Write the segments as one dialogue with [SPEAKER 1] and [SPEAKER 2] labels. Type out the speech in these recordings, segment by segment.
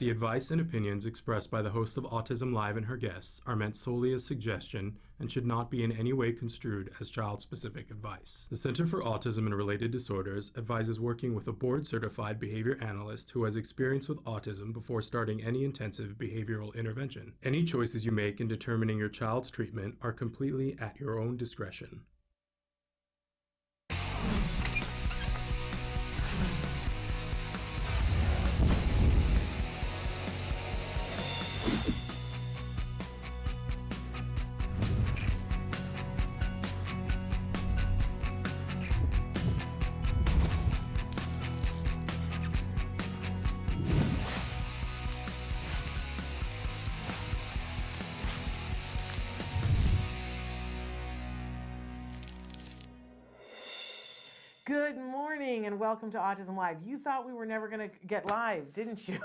[SPEAKER 1] The advice and opinions expressed by the host of Autism Live and her guests are meant solely as suggestion and should not be in any way construed as child-specific advice. The Center for Autism and Related Disorders advises working with a board-certified behavior analyst who has experience with autism before starting any intensive behavioral intervention. Any choices you make in determining your child's treatment are completely at your own discretion.
[SPEAKER 2] Good morning and welcome to Autism Live. You thought we were never going to get live, didn't you?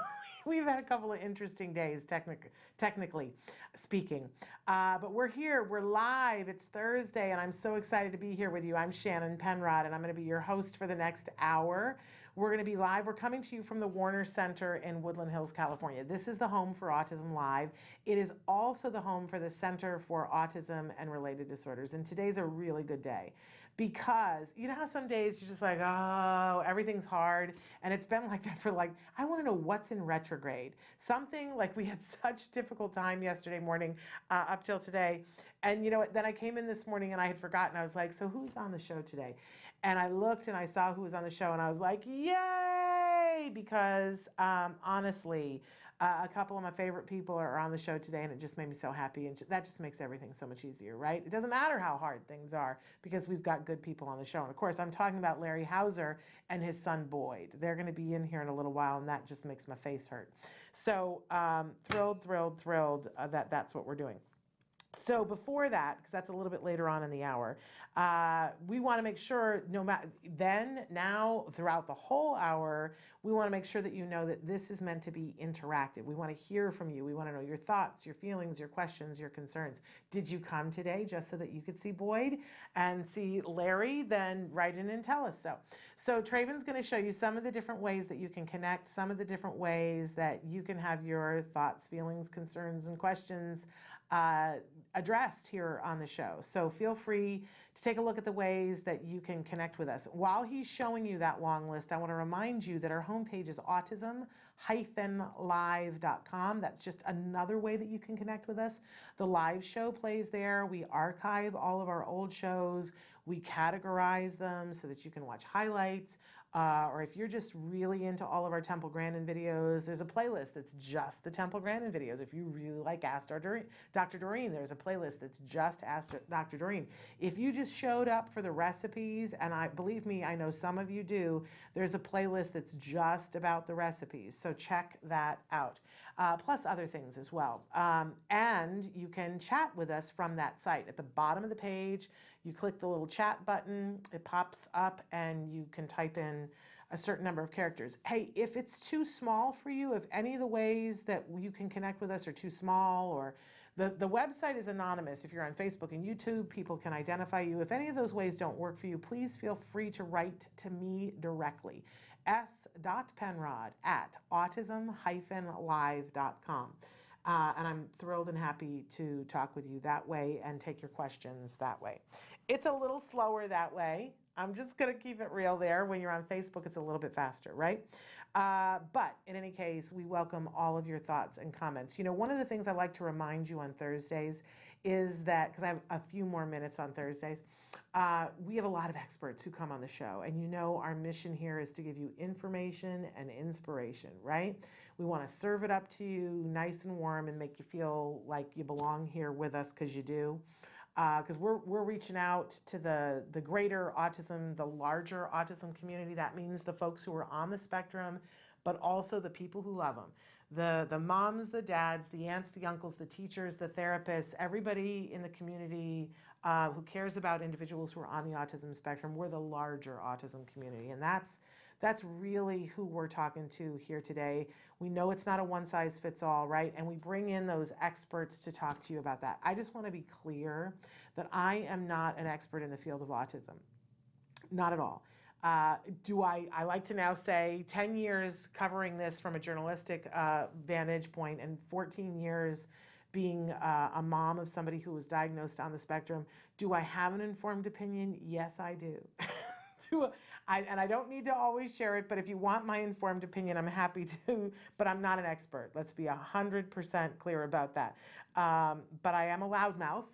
[SPEAKER 2] We've had a couple of interesting days, technically speaking. But we're here, we're live, it's Thursday, and I'm so excited to be here with you. I'm Shannon Penrod, and I'm going to be your host for the next hour. We're going to be live. We're coming to you from the Warner Center in Woodland Hills, California. This is the home for Autism Live. It is also the home for the Center for Autism and Related Disorders. And today's a really good day because you know how some days you're just like, oh, everything's hard. And it's been like that for I want to know what's in retrograde. Something like we had such difficult time yesterday morning up till today. And you know what? Then I came in this morning and I had forgotten. I was like, so who's on the show today? And I looked and I saw who was on the show and I was like, yay! Because honestly, a couple of my favorite people are on the show today and it just made me so happy. And that just makes everything so much easier, right? It doesn't matter how hard things are because we've got good people on the show. And of course, I'm talking about Larry Hauser and his son Boyd. They're going to be in here in a little while and that just makes my face hurt. So thrilled that that's what we're doing. So before that, because that's a little bit later on in the hour, we want to make sure now, throughout the whole hour, we want to make sure that you know that this is meant to be interactive. We want to hear from you. We want to know your thoughts, your feelings, your questions, your concerns. Did you come today just so that you could see Boyd and see Larry? Then write in and tell us so. So Traven's going to show you some of the different ways that you can connect, some of the different ways that you can have your thoughts, feelings, concerns, and questions addressed here on the show. So feel free to take a look at the ways that you can connect with us. While he's showing you that long list, I want to remind you that our homepage is autism-live.com. That's just another way that you can connect with us. The live show plays there. We archive all of our old shows. We categorize them so that you can watch highlights. Or if you're just really into all of our Temple Grandin videos, there's a playlist that's just the Temple Grandin videos. If you really like Ask Dr. Doreen, there's a playlist that's just Ask Dr. Doreen. If you just showed up for the recipes, and believe me, I know some of you do, there's a playlist that's just about the recipes. So check that out. Plus other things as well. And you can chat with us from that site. At the bottom of the page, you click the little chat button, it pops up, and you can type in a certain number of characters. Hey, if it's too small for you, if any of the ways that you can connect with us are too small, or the website is anonymous. If you're on Facebook and YouTube, people can identify you. If any of those ways don't work for you, please feel free to write to me directly. s.penrod@autism-live.com. And I'm thrilled and happy to talk with you that way and take your questions that way. It's a little slower that way. I'm just going to keep it real there. When you're on Facebook, it's a little bit faster, right? But in any case, we welcome all of your thoughts and comments. You know, one of the things I like to remind you on Thursdays is that, because I have a few more minutes on Thursdays, we have a lot of experts who come on the show. And you know, our mission here is to give you information and inspiration, right? We want to serve it up to you nice and warm and make you feel like you belong here with us, because you do. Because we're reaching out to the greater autism, the larger autism community. That means the folks who are on the spectrum, but also the people who love them. The moms, the dads, the aunts, the uncles, the teachers, the therapists, everybody in the community who cares about individuals who are on the autism spectrum. We're the larger autism community. And that's really who we're talking to here today. We know it's not a one-size-fits-all, right? And we bring in those experts to talk to you about that. I just want to be clear that I am not an expert in the field of autism. Not at all. I like to now say 10 years covering this from a journalistic vantage point and 14 years being a mom of somebody who was diagnosed on the spectrum. Do I have an informed opinion? Yes, I do. And I don't need to always share it, but if you want my informed opinion, I'm happy to, but I'm not an expert. Let's be 100% clear about that. But I am a loudmouth,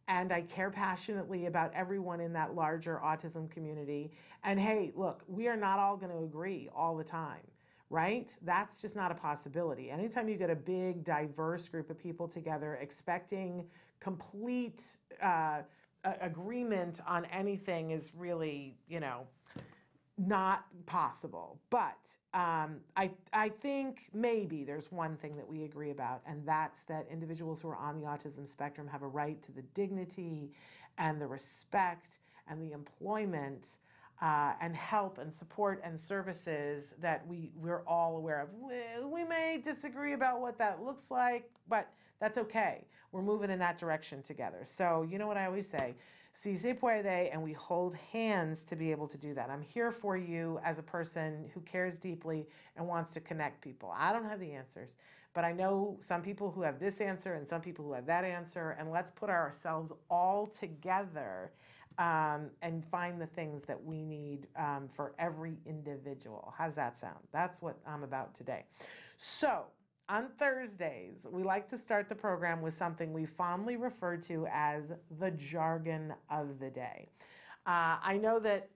[SPEAKER 2] and I care passionately about everyone in that larger autism community. And hey, look, we are not all going to agree all the time, right? That's just not a possibility. Anytime you get a big, diverse group of people together expecting complete agreement on anything is really, not possible. But I think maybe there's one thing that we agree about, and that's that individuals who are on the autism spectrum have a right to the dignity and the respect and the employment and help and support and services that we're all aware of. We may disagree about what that looks like, but that's okay. We're moving in that direction together. So you know what I always say, si se puede, and we hold hands to be able to do that. I'm here for you as a person who cares deeply and wants to connect people. I don't have the answers, but I know some people who have this answer and some people who have that answer, and let's put ourselves all together and find the things that we need for every individual. How's that sound? That's what I'm about today. So on Thursdays, we like to start the program with something we fondly refer to as the jargon of the day. I know that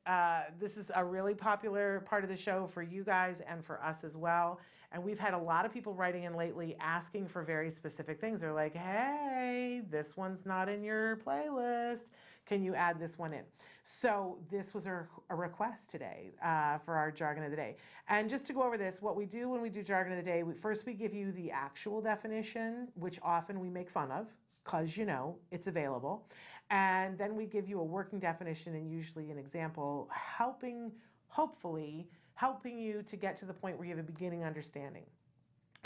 [SPEAKER 2] this is a really popular part of the show for you guys and for us as well. And we've had a lot of people writing in lately asking for very specific things. They're like, hey, this one's not in your playlist. Can you add this one in? So this was a request today for our jargon of the day. And just to go over this, what we do when we do jargon of the day, first we give you the actual definition, which often we make fun of because, it's available. And then we give you a working definition and usually an example, hopefully helping you to get to the point where you have a beginning understanding.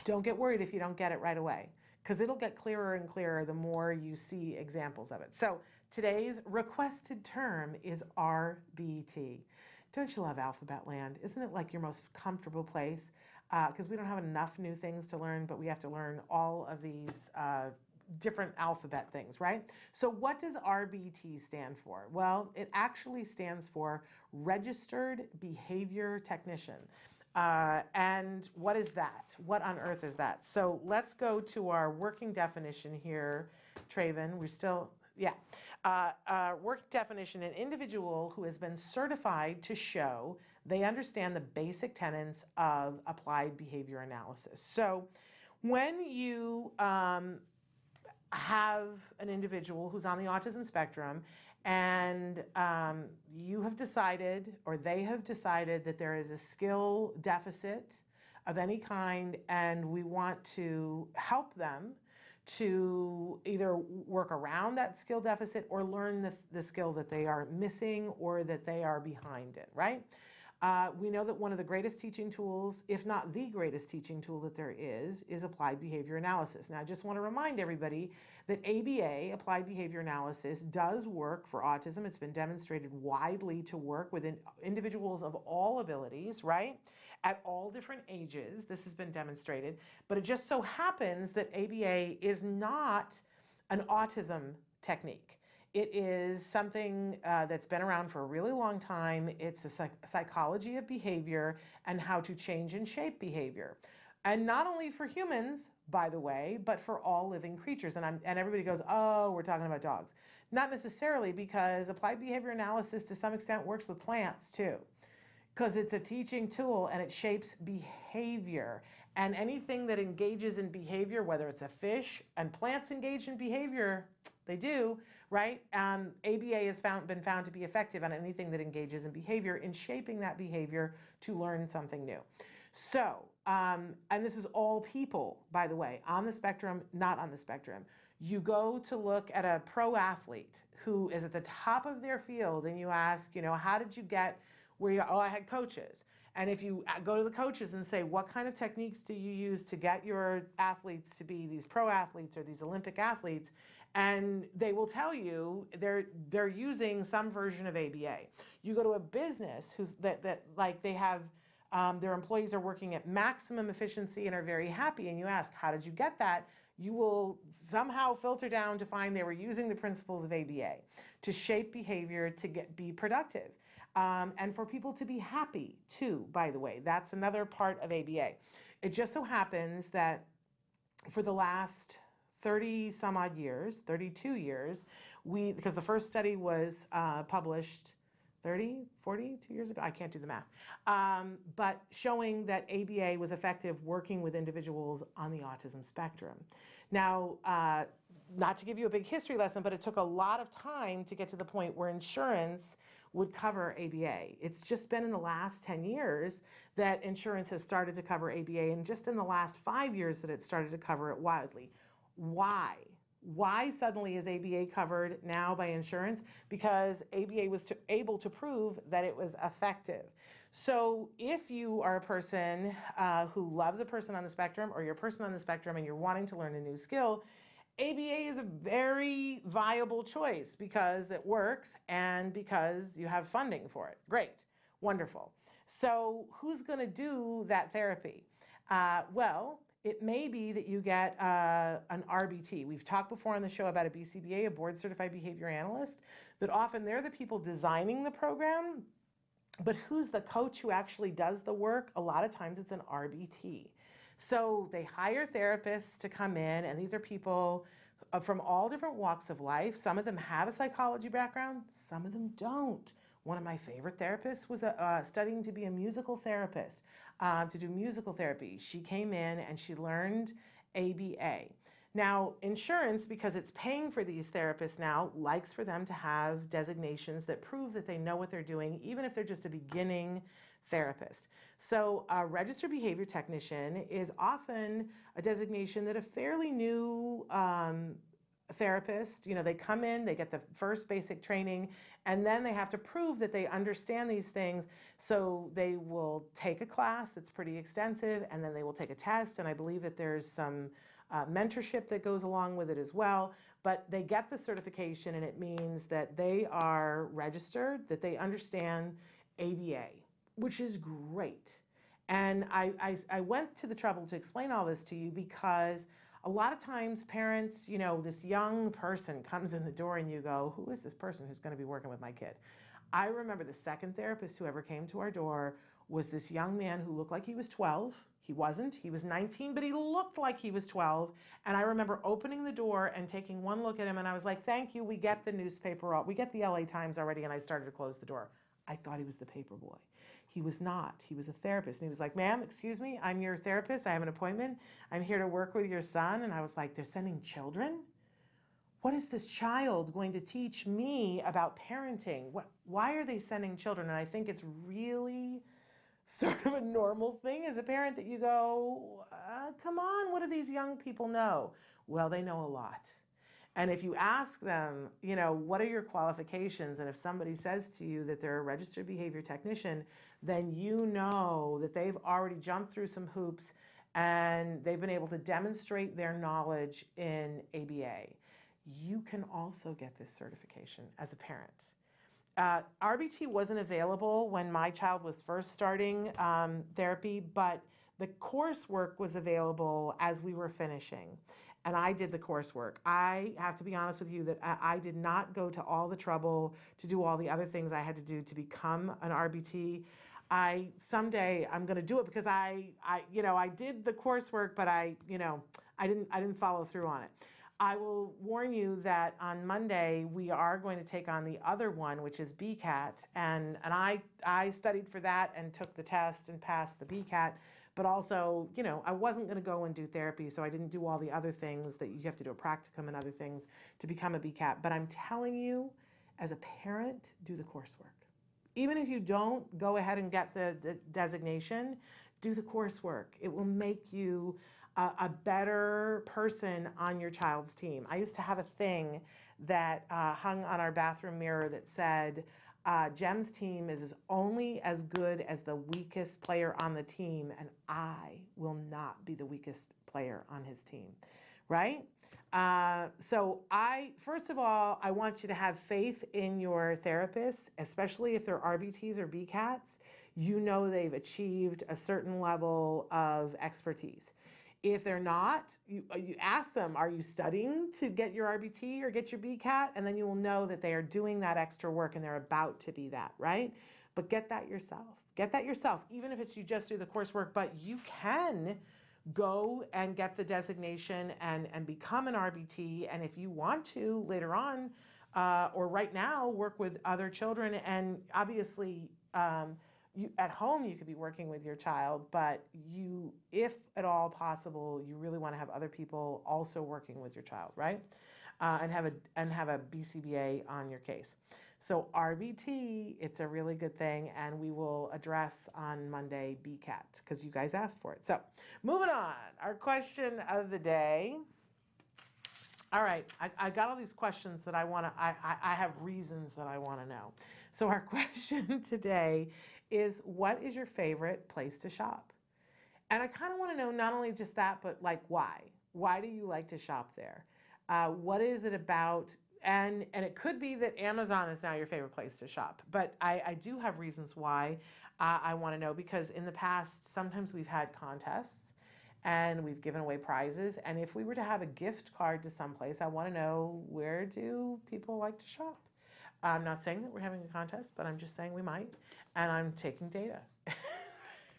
[SPEAKER 2] Don't get worried if you don't get it right away, because it'll get clearer and clearer the more you see examples of it. So today's requested term is RBT. Don't you love alphabet land? Isn't it like your most comfortable place? Because we don't have enough new things to learn, but we have to learn all of these different alphabet things, right? So what does RBT stand for? Well, it actually stands for Registered Behavior Technician. And what is that? What on earth is that? So let's go to our working definition here, Traven. We're still, work definition, an individual who has been certified to show they understand the basic tenets of applied behavior analysis. So when you have an individual who's on the autism spectrum and you have decided, or they have decided, that there is a skill deficit of any kind, and we want to help them to either work around that skill deficit or learn the skill that they are missing or that they are behind in, right? We know that one of the greatest teaching tools, if not the greatest teaching tool that there is applied behavior analysis. Now, I just want to remind everybody that ABA, applied behavior analysis, does work for autism. It's been demonstrated widely to work with individuals of all abilities, right? At all different ages, this has been demonstrated. But it just so happens that ABA is not an autism technique. It is something that's been around for a really long time. It's a psychology of behavior and how to change and shape behavior. And not only for humans, by the way, but for all living creatures. And everybody goes, oh, we're talking about dogs. Not necessarily, because applied behavior analysis to some extent works with plants too, because it's a teaching tool and it shapes behavior. And anything that engages in behavior, whether it's a fish, and plants engage in behavior, they do, right? ABA has been found to be effective on anything that engages in behavior, in shaping that behavior to learn something new. So, and this is all people, by the way, on the spectrum, not on the spectrum. You go to look at a pro athlete who is at the top of their field and you ask, how did you get where you are? Oh, I had coaches. And if you go to the coaches and say, what kind of techniques do you use to get your athletes to be these pro athletes or these Olympic athletes? And they will tell you they're using some version of ABA. You go to a business that like they have their employees are working at maximum efficiency and are very happy, and you ask, how did you get that? You will somehow filter down to find they were using the principles of ABA to shape behavior to be productive. And for people to be happy too, by the way. That's another part of ABA. It just so happens that for the last 30 some odd years, 32 years, because the first study was published 30, 42 years ago, I can't do the math, but showing that ABA was effective working with individuals on the autism spectrum. Now, not to give you a big history lesson, but it took a lot of time to get to the point where insurance would cover ABA. It's just been in the last 10 years that insurance has started to cover ABA, and just in the last 5 years that it started to cover it widely. Why? Why suddenly is ABA covered now by insurance? Because ABA was able to prove that it was effective. So if you are a person who loves a person on the spectrum, or you're a person on the spectrum and you're wanting to learn a new skill, ABA is a very viable choice because it works and because you have funding for it. Great, wonderful. So who's going to do that therapy? Well, it may be that you get an RBT. We've talked before on the show about a BCBA, a board certified behavior analyst, that often they're the people designing the program, but who's the coach who actually does the work? A lot of times it's an RBT. So they hire therapists to come in, and these are people from all different walks of life. Some of them have a psychology background, some of them don't. One of my favorite therapists was studying to be a musical therapist, to do musical therapy. She came in and she learned ABA. Now, insurance, because it's paying for these therapists now, likes for them to have designations that prove that they know what they're doing, even if they're just a beginning therapist. So a registered behavior technician is often a designation that a fairly new therapist, they come in, they get the first basic training, and then they have to prove that they understand these things. So they will take a class that's pretty extensive, and then they will take a test, and I believe that there's some mentorship that goes along with it as well. But they get the certification, and it means that they are registered, that they understand ABA, which is great. And I went to the trouble to explain all this to you because a lot of times parents, this young person comes in the door and you go, who is this person who's going to be working with my kid? I remember the second therapist who ever came to our door was this young man who looked like he was 12. He wasn't. He was 19, but he looked like he was 12. And I remember opening the door and taking one look at him, and I was like, thank you, we get the newspaper, we get the LA Times already, and I started to close the door. I thought he was the paper boy. He was not. He was a therapist. And he was like, ma'am, excuse me, I'm your therapist. I have an appointment. I'm here to work with your son. And I was like, they're sending children? What is this child going to teach me about parenting? Why are they sending children? And I think it's really sort of a normal thing as a parent that you go, come on, what do these young people know? Well, they know a lot. And if you ask them, what are your qualifications? And if somebody says to you that they're a registered behavior technician, then you know that they've already jumped through some hoops and they've been able to demonstrate their knowledge in ABA. You can also get this certification as a parent. RBT wasn't available when my child was first starting therapy, but the coursework was available as we were finishing. And I did the coursework. I have to be honest with you that I did not go to all the trouble to do all the other things I had to do to become an RBT. Someday I'm going to do it because I did the coursework, but I didn't follow through on it. I will warn you that on Monday we are going to take on the other one, which is BCAT, and I studied for that and took the test and passed the BCAT. But also, I wasn't going to go and do therapy, so I didn't do all the other things that you have to do, a practicum and other things to become a BCAT. But I'm telling you, as a parent, do the coursework. Even if you don't go ahead and get the designation, do the coursework. It will make you a better person on your child's team. I used to have a thing that hung on our bathroom mirror that said, Jem's team is only as good as the weakest player on the team, and I will not be the weakest player on his team, right? First of all, I want you to have faith in your therapist, especially if they're RBTs or BCATs. You know they've achieved a certain level of expertise. If they're not, you ask them, are you studying to get your RBT or get your BCAT? And then you will know that they are doing that extra work and they're about to be that, right? But get that yourself. Get that yourself, even if it's you just do the coursework, but you can go and get the designation and become an RBT. And if you want to later on, or right now, work with other children, and obviously, you, at home, you could be working with your child, but you, if at all possible, you really want to have other people also working with your child, right? And have a BCBA on your case. So RBT, it's a really good thing, and we will address on Monday BCAT because you guys asked for it. So moving on, our question of the day. All right, I got all these questions that I have reasons that I want to know. So our question today is, what is your favorite place to shop? And I kind of want to know not only just that, but like why? Why do you like to shop there? What is it about? And it could be that Amazon is now your favorite place to shop, but I do have reasons why I want to know, because in the past, sometimes we've had contests and we've given away prizes. And if we were to have a gift card to someplace, I want to know, where do people like to shop? I'm not saying that we're having a contest, but I'm just saying we might. And I'm taking data,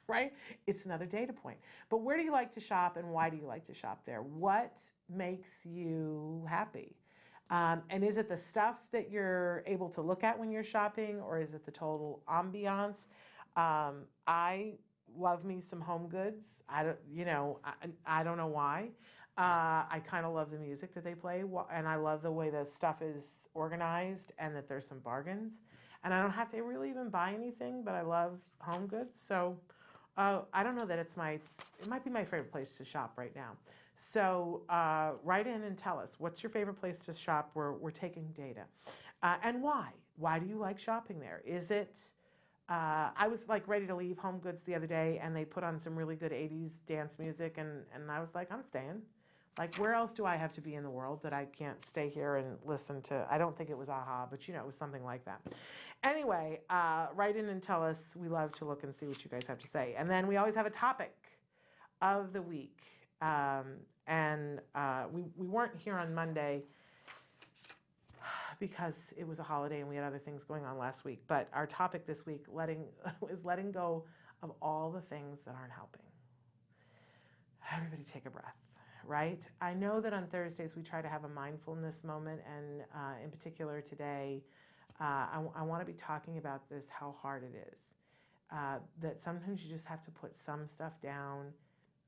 [SPEAKER 2] right? It's another data point. But where do you like to shop and why do you like to shop there? What makes you happy? And is it the stuff that you're able to look at when you're shopping, or is it the total ambiance? I love me some home goods. I don't know why. I kind of love the music that they play, and I love the way the stuff is organized and that there's some bargains. And I don't have to really even buy anything, but I love home goods. So I don't know that it might be my favorite place to shop right now. So write in and tell us, what's your favorite place to shop? We're taking data. And why? Why do you like shopping there? Is it, I was like ready to leave Home Goods the other day, and they put on some really good 80s dance music, and I was like, I'm staying. Like, where else do I have to be in the world that I can't stay here and listen to? I don't think it was AHA, but it was something like that. Anyway, write in and tell us. We love to look and see what you guys have to say. And then we always have a topic of the week. We weren't here on Monday because it was a holiday and we had other things going on last week. But our topic this week is letting go of all the things that aren't helping. Everybody take a breath, right? I know that on Thursdays we try to have a mindfulness moment, and in particular today, I want to be talking about this, how hard it is. That sometimes you just have to put some stuff down,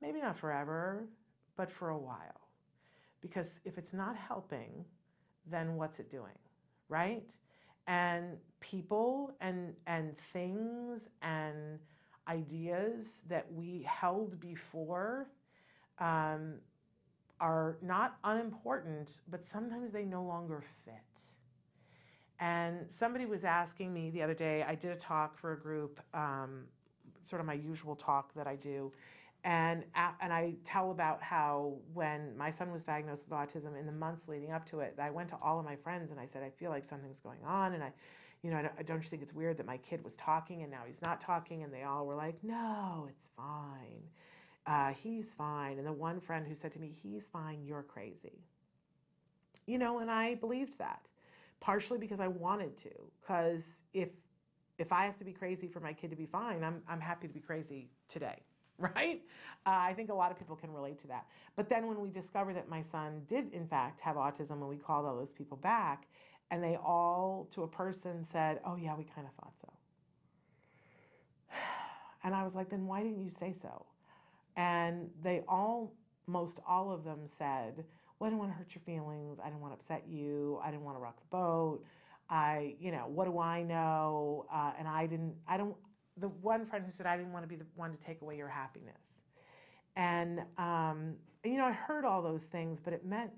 [SPEAKER 2] maybe not forever, but for a while. Because if it's not helping, then what's it doing, right? And people and things and ideas that we held before are not unimportant, but sometimes they no longer fit. And somebody was asking me the other day, I did a talk for a group, sort of my usual talk that I do, and I tell about how when my son was diagnosed with autism, in the months leading up to it, I went to all of my friends and I said, I feel like something's going on, and don't you think it's weird that my kid was talking and now he's not talking? And they all were like, no, it's fine. He's fine. And the one friend who said to me, he's fine, you're crazy. And I believed that, partially because I wanted to, because if I have to be crazy for my kid to be fine, I'm happy to be crazy today. Right? I think a lot of people can relate to that. But then when we discovered that my son did, in fact, have autism, and we called all those people back, and they all, to a person, said, oh, yeah, we kind of thought so. And I was like, then why didn't you say so? And they almost all of them said, well, I didn't want to hurt your feelings. I didn't want to upset you. I didn't want to rock the boat. What do I know? The one friend who said, I didn't want to be the one to take away your happiness. And, I heard all those things, but it meant,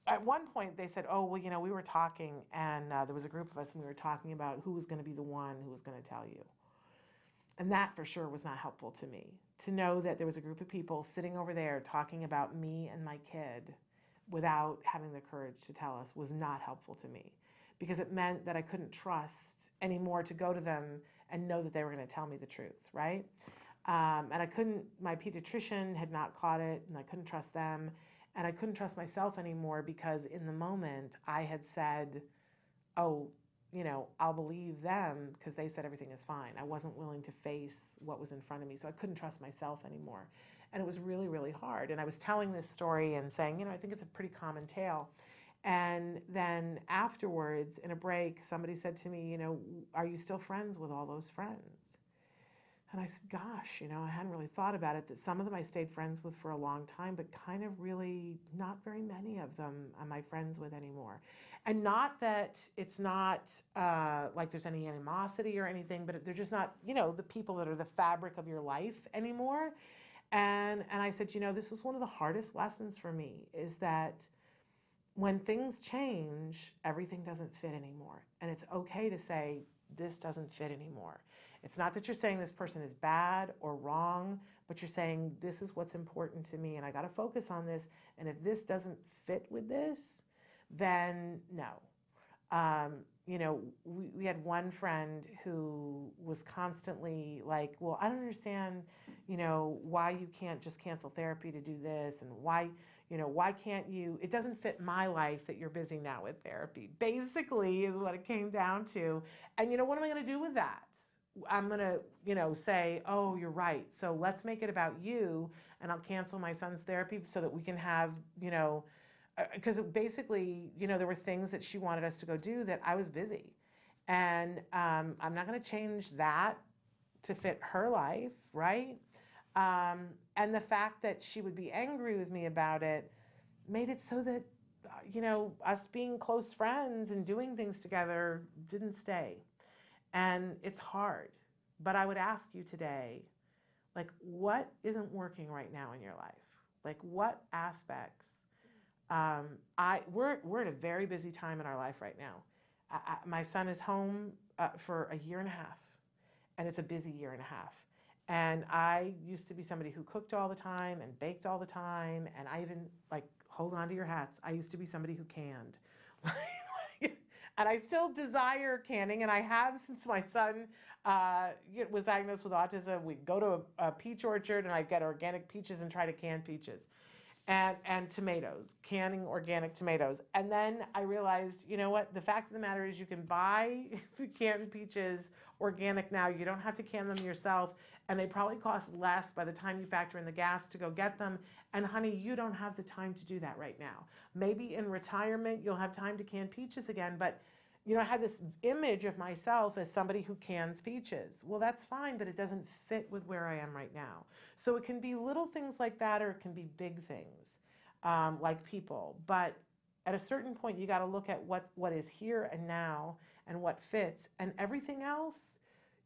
[SPEAKER 2] at one point they said, oh, well, we were talking, and there was a group of us, and we were talking about who was going to be the one who was going to tell you. And that for sure was not helpful to me, to know that there was a group of people sitting over there talking about me and my kid without having the courage to tell us was not helpful to me, because it meant that I couldn't trust anymore to go to them and know that they were going to tell me the truth, right? And I couldn't, my pediatrician had not caught it, and I couldn't trust them. And I couldn't trust myself anymore, because in the moment I had said, oh, I'll believe them because they said everything is fine. I wasn't willing to face what was in front of me. So I couldn't trust myself anymore. And it was really, really hard. And I was telling this story and saying, I think it's a pretty common tale. And then afterwards, in a break, somebody said to me, are you still friends with all those friends? And I said, gosh, I hadn't really thought about it, that some of them I stayed friends with for a long time, but kind of really not very many of them am I friends with anymore. And not that it's not like there's any animosity or anything, but they're just not, the people that are the fabric of your life anymore. And I said, this was one of the hardest lessons for me, is that when things change, everything doesn't fit anymore. And it's okay to say, this doesn't fit anymore. It's not that you're saying this person is bad or wrong, but you're saying, this is what's important to me, and I got to focus on this. And if this doesn't fit with this, then no. We had one friend who was constantly like, well, I don't understand, why you can't just cancel therapy to do this, and why can't you, it doesn't fit my life that you're busy now with therapy, basically is what it came down to. And what am I going to do with that? I'm going to, say, oh, you're right. So let's make it about you, and I'll cancel my son's therapy so that we can have, because basically, there were things that she wanted us to go do that I was busy. And I'm not going to change that to fit her life, right? And the fact that she would be angry with me about it made it so that, us being close friends and doing things together didn't stay. And it's hard. But I would ask you today, what isn't working right now in your life? What aspects? We're at a very busy time in our life right now. My son is home for a year and a half, and it's a busy year and a half. And I used to be somebody who cooked all the time and baked all the time, and I even, hold on to your hats, I used to be somebody who canned. And I still desire canning, and I have since my son was diagnosed with autism. We'd go to a peach orchard, and I'd get organic peaches and try to can peaches. And tomatoes, canning organic tomatoes. And then I realized, the fact of the matter is you can buy the canned peaches organic now. You don't have to can them yourself, and they probably cost less by the time you factor in the gas to go get them. And honey, you don't have the time to do that right now. Maybe in retirement you'll have time to can peaches again, but I had this image of myself as somebody who cans peaches. Well, that's fine, but it doesn't fit with where I am right now. So it can be little things like that, or it can be big things, like people. But at a certain point, you got to look at what is here and now and what fits, and everything else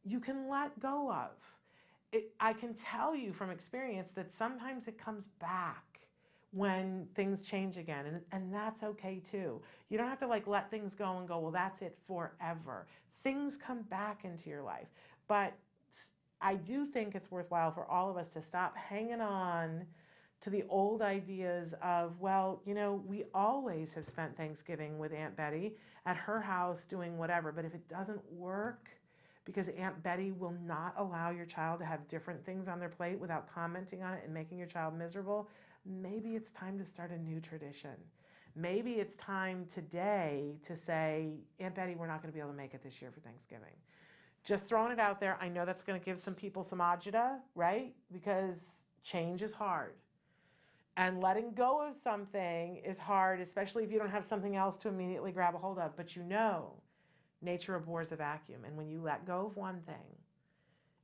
[SPEAKER 2] you can let go of. I can tell you from experience that sometimes it comes back when things change again, and that's okay too. You don't have to let things go and go, well, that's it forever. Things come back into your life. But I do think it's worthwhile for all of us to stop hanging on to the old ideas of, well, we always have spent Thanksgiving with Aunt Betty at her house doing whatever, but if it doesn't work, because Aunt Betty will not allow your child to have different things on their plate without commenting on it and making your child miserable, maybe it's time to start a new tradition. Maybe it's time today to say, Aunt Betty, we're not going to be able to make it this year for Thanksgiving. Just throwing it out there. I know that's going to give some people some agita, right? Because change is hard. And letting go of something is hard, especially if you don't have something else to immediately grab a hold of. But nature abhors a vacuum. And when you let go of one thing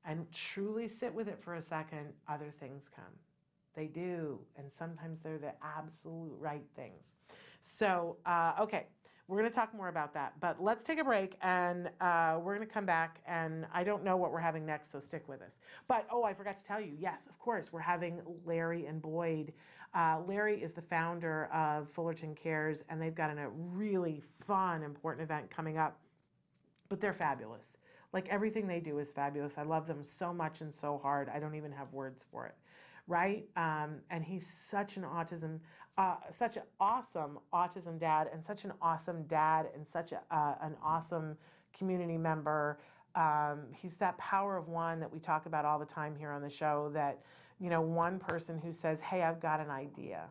[SPEAKER 2] and truly sit with it for a second, other things come. They do. And sometimes they're the absolute right things. So, okay, we're going to talk more about that. But let's take a break, and we're going to come back. And I don't know what we're having next, so stick with us. But, I forgot to tell you, yes, of course, we're having Larry and Boyd. Larry is the founder of Fullerton Cares, and they've got a really fun, important event coming up. But they're fabulous. Everything they do is fabulous. I love them so much and so hard. I don't even have words for it. right? And he's such such an awesome autism dad, and such an awesome dad, and such an awesome community member. He's that power of one that we talk about all the time here on the show, that, one person who says, hey, I've got an idea.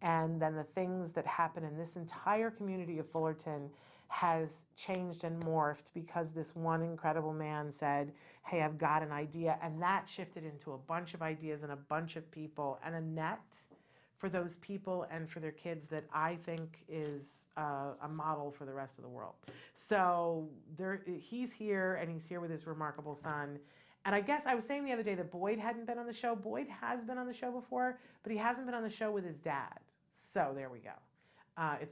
[SPEAKER 2] And then the things that happen in this entire community of Fullerton has changed and morphed because this one incredible man said, hey, I've got an idea. And that shifted into a bunch of ideas and a bunch of people, and a net for those people and for their kids that I think is a model for the rest of the world. So he's here, and he's here with his remarkable son. And I guess I was saying the other day that Boyd hadn't been on the show. Boyd has been on the show before, but he hasn't been on the show with his dad. So there we go.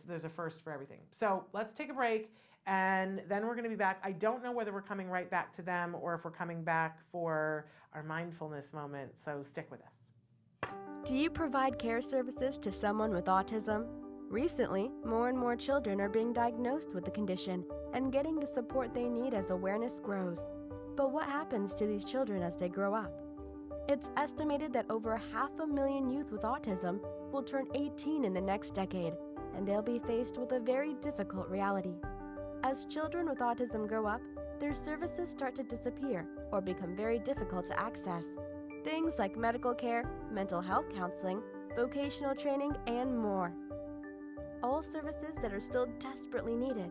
[SPEAKER 2] There's a first for everything. So let's take a break, and then we're going to be back. I don't know whether we're coming right back to them or if we're coming back for our mindfulness moment. So stick with us.
[SPEAKER 3] Do you provide care services to someone with autism? Recently, more and more children are being diagnosed with the condition and getting the support they need as awareness grows. But what happens to these children as they grow up? It's estimated that over 500,000 youth with autism will turn 18 in the next decade, and they'll be faced with a very difficult reality. As children with autism grow up, their services start to disappear or become very difficult to access. Things like medical care, mental health counseling, vocational training, and more. All services that are still desperately needed.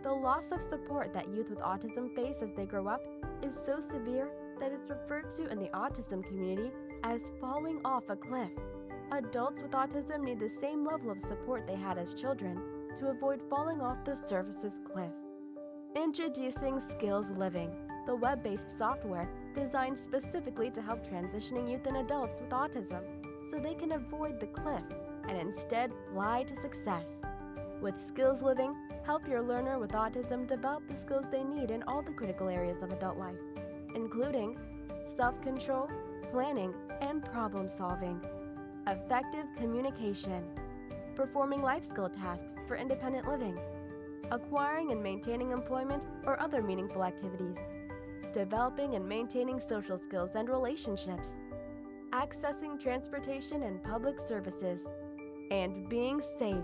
[SPEAKER 3] The loss of support that youth with autism face as they grow up is so severe that it's referred to in the autism community as falling off a cliff. Adults with autism need the same level of support they had as children to avoid falling off the services cliff. Introducing Skills Living, the web-based software designed specifically to help transitioning youth and adults with autism so they can avoid the cliff and instead fly to success. With Skills Living, help your learner with autism develop the skills they need in all the critical areas of adult life, including self-control, planning, and problem-solving, effective communication, performing life skill tasks for independent living, acquiring and maintaining employment or other meaningful activities, developing and maintaining social skills and relationships, accessing transportation and public services, and being safe.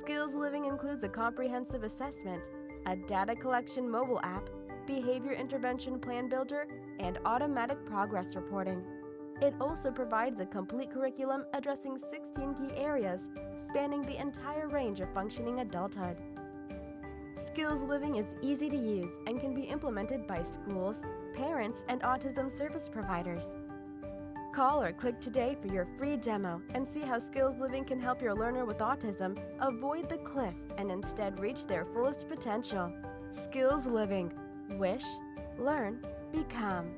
[SPEAKER 3] Skills Living includes a comprehensive assessment, a data collection mobile app, behavior intervention plan builder, and automatic progress reporting. It also provides a complete curriculum addressing 16 key areas spanning the entire range of functioning adulthood. Skills Living is easy to use and can be implemented by schools, parents, and autism service providers. Call or click today for your free demo and see how Skills Living can help your learner with autism avoid the cliff and instead reach their fullest potential. Skills Living. Wish, learn, become.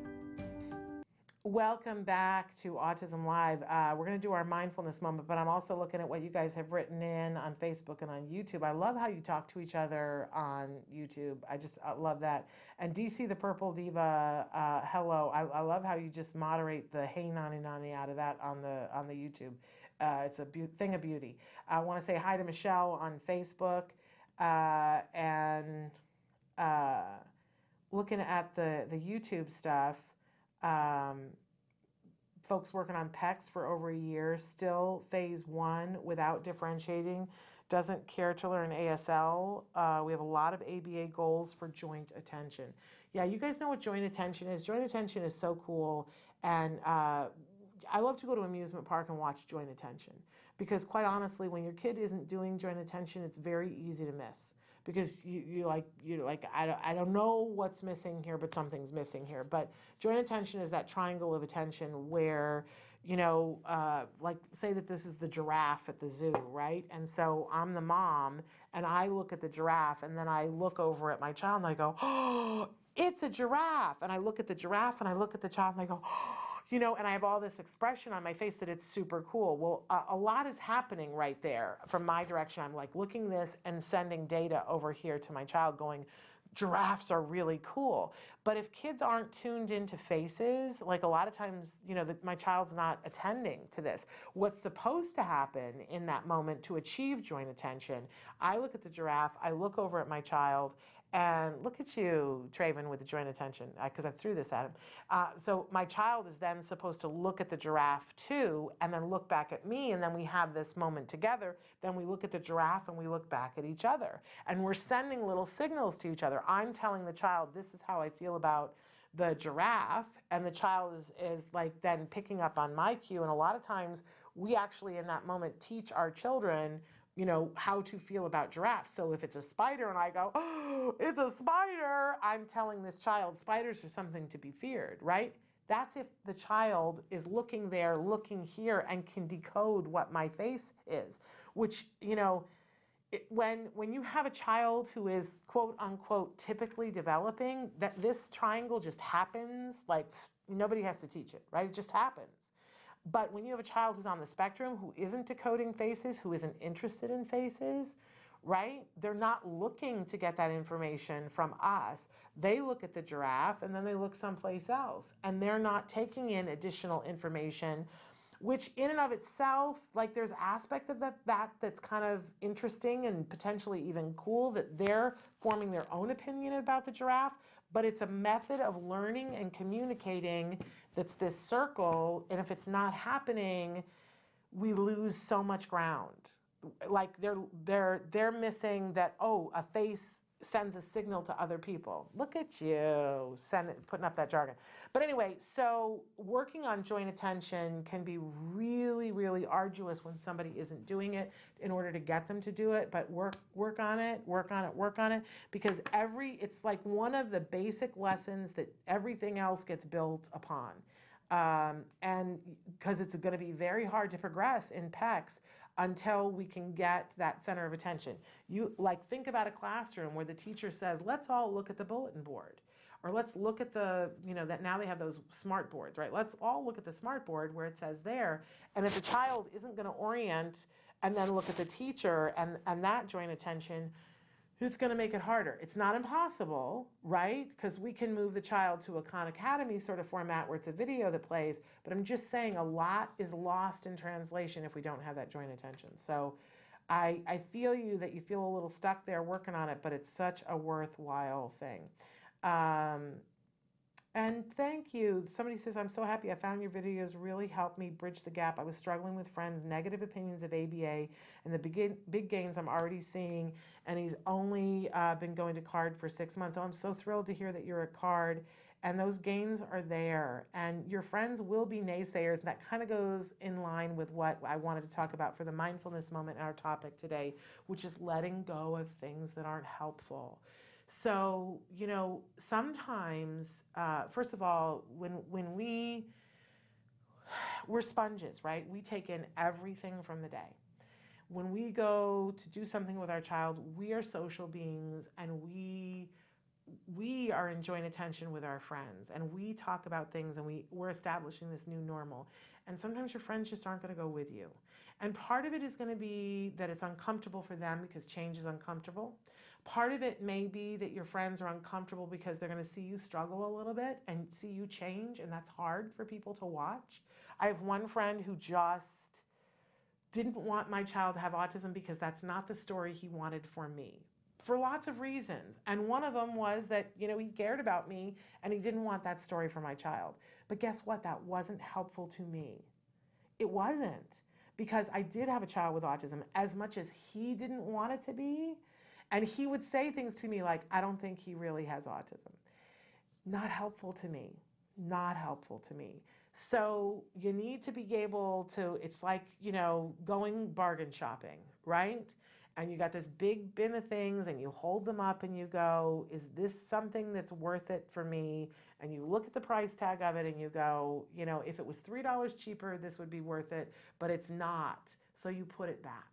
[SPEAKER 2] Welcome back to Autism Live. We're going to do our mindfulness moment, but I'm also looking at what you guys have written in on Facebook and on YouTube. I love how you talk to each other on YouTube. I love that. And DC the Purple Diva, hello. I love how you just moderate the hey nani nani out of that on the YouTube. It's a thing of beauty. I want to say hi to Michelle on Facebook, and looking at the YouTube stuff. Folks working on PECs for over a year, still phase 1 without differentiating, doesn't care to learn ASL. We have a lot of ABA goals for joint attention. Yeah, you guys know what joint attention is. Joint attention is so cool. And I love to go to an amusement park and watch joint attention, because quite honestly, when your kid isn't doing joint attention, it's very easy to miss. Because you're like, I don't know what's missing here, but something's missing here. But joint attention is that triangle of attention where, like say that this is the giraffe at the zoo, right? And so I'm the mom, and I look at the giraffe, and then I look over at my child, and I go, oh, it's a giraffe. And I look at the giraffe, and I look at the child, and I go, oh, and I have all this expression on my face that it's super cool. Well, a lot is happening right there from my direction. I'm like looking this and sending data over here to my child going, giraffes are really cool. But if kids aren't tuned into faces, like a lot of times, my child's not attending to this. What's supposed to happen in that moment to achieve joint attention, I look at the giraffe, I look over at my child, And look at you, Traven, with the joint attention, because I threw this at him. So my child is then supposed to look at the giraffe too, and then look back at me, and then we have this moment together. Then we look at the giraffe and we look back at each other. And we're sending little signals to each other. I'm telling the child, this is how I feel about the giraffe, and the child is like then picking up on my cue. And a lot of times we actually in that moment teach our children, you know, how to feel about giraffes. So if it's a spider and I go, oh, it's a spider, I'm telling this child spiders are something to be feared, right? That's if the child is looking there, looking here, and can decode what my face is, which, you know, when you have a child who is quote unquote typically developing, that this triangle just happens, like nobody has to teach it, right? It just happens. But when you have a child who's on the spectrum, who isn't decoding faces, who isn't interested in faces, right? They're not looking to get that information from us. They look at the giraffe and then they look someplace else. And they're not taking in additional information, which in and of itself, like there's aspect of that's kind of interesting and potentially even cool, that they're forming their own opinion about the giraffe. But it's a method of learning and communicating that's this circle, and if it's not happening, we lose so much ground. Like they're missing that, oh, a face sends a signal to other people. Look at you, putting up that jargon. But anyway, so working on joint attention can be really, really arduous when somebody isn't doing it in order to get them to do it, but work on it, because it's like one of the basic lessons that everything else gets built upon. And because it's going to be very hard to progress in PECs until we can get that center of attention. You like think about a classroom where the teacher says, let's all look at the bulletin board, or let's look at the, you know, that now they have those smart boards, right? Let's all look at the smart board where it says there. And if the child isn't going to orient and then look at the teacher and that joint attention, who's going to make it harder? It's not impossible, right? Because we can move the child to a Khan Academy sort of format where it's a video that plays, but I'm just saying a lot is lost in translation if we don't have that joint attention. So I feel you that you feel a little stuck there working on it, but it's such a worthwhile thing. And thank you. Somebody says, I'm so happy I found your videos really helped me bridge the gap. I was struggling with friends' negative opinions of ABA and the big gains I'm already seeing, and he's only been going to CARD for 6 months. So I'm so thrilled to hear that you're at CARD, and those gains are there. And your friends will be naysayers, and that kind of goes in line with what I wanted to talk about for the mindfulness moment in our topic today, which is letting go of things that aren't helpful. So, you know, sometimes, first of all, when we're sponges, right? We take in everything from the day. When we go to do something with our child, we are social beings, and we are enjoying attention with our friends, and we talk about things, and we're establishing this new normal. And sometimes your friends just aren't going to go with you. And part of it is going to be that it's uncomfortable for them because change is uncomfortable. Part of it may be that your friends are uncomfortable because they're going to see you struggle a little bit and see you change, and that's hard for people to watch. I have one friend who just didn't want my child to have autism because that's not the story he wanted for me, for lots of reasons. And one of them was that, you know, he cared about me and he didn't want that story for my child. But guess what? That wasn't helpful to me. It wasn't, because I did have a child with autism as much as he didn't want it to be. And he would say things to me like, I don't think he really has autism. Not helpful to me. Not helpful to me. So you need to be able to, it's like, you know, going bargain shopping, right? And you got this big bin of things and you hold them up and you go, is this something that's worth it for me? And you look at the price tag of it and you go, you know, if it was $3 cheaper, this would be worth it, but it's not. So you put it back,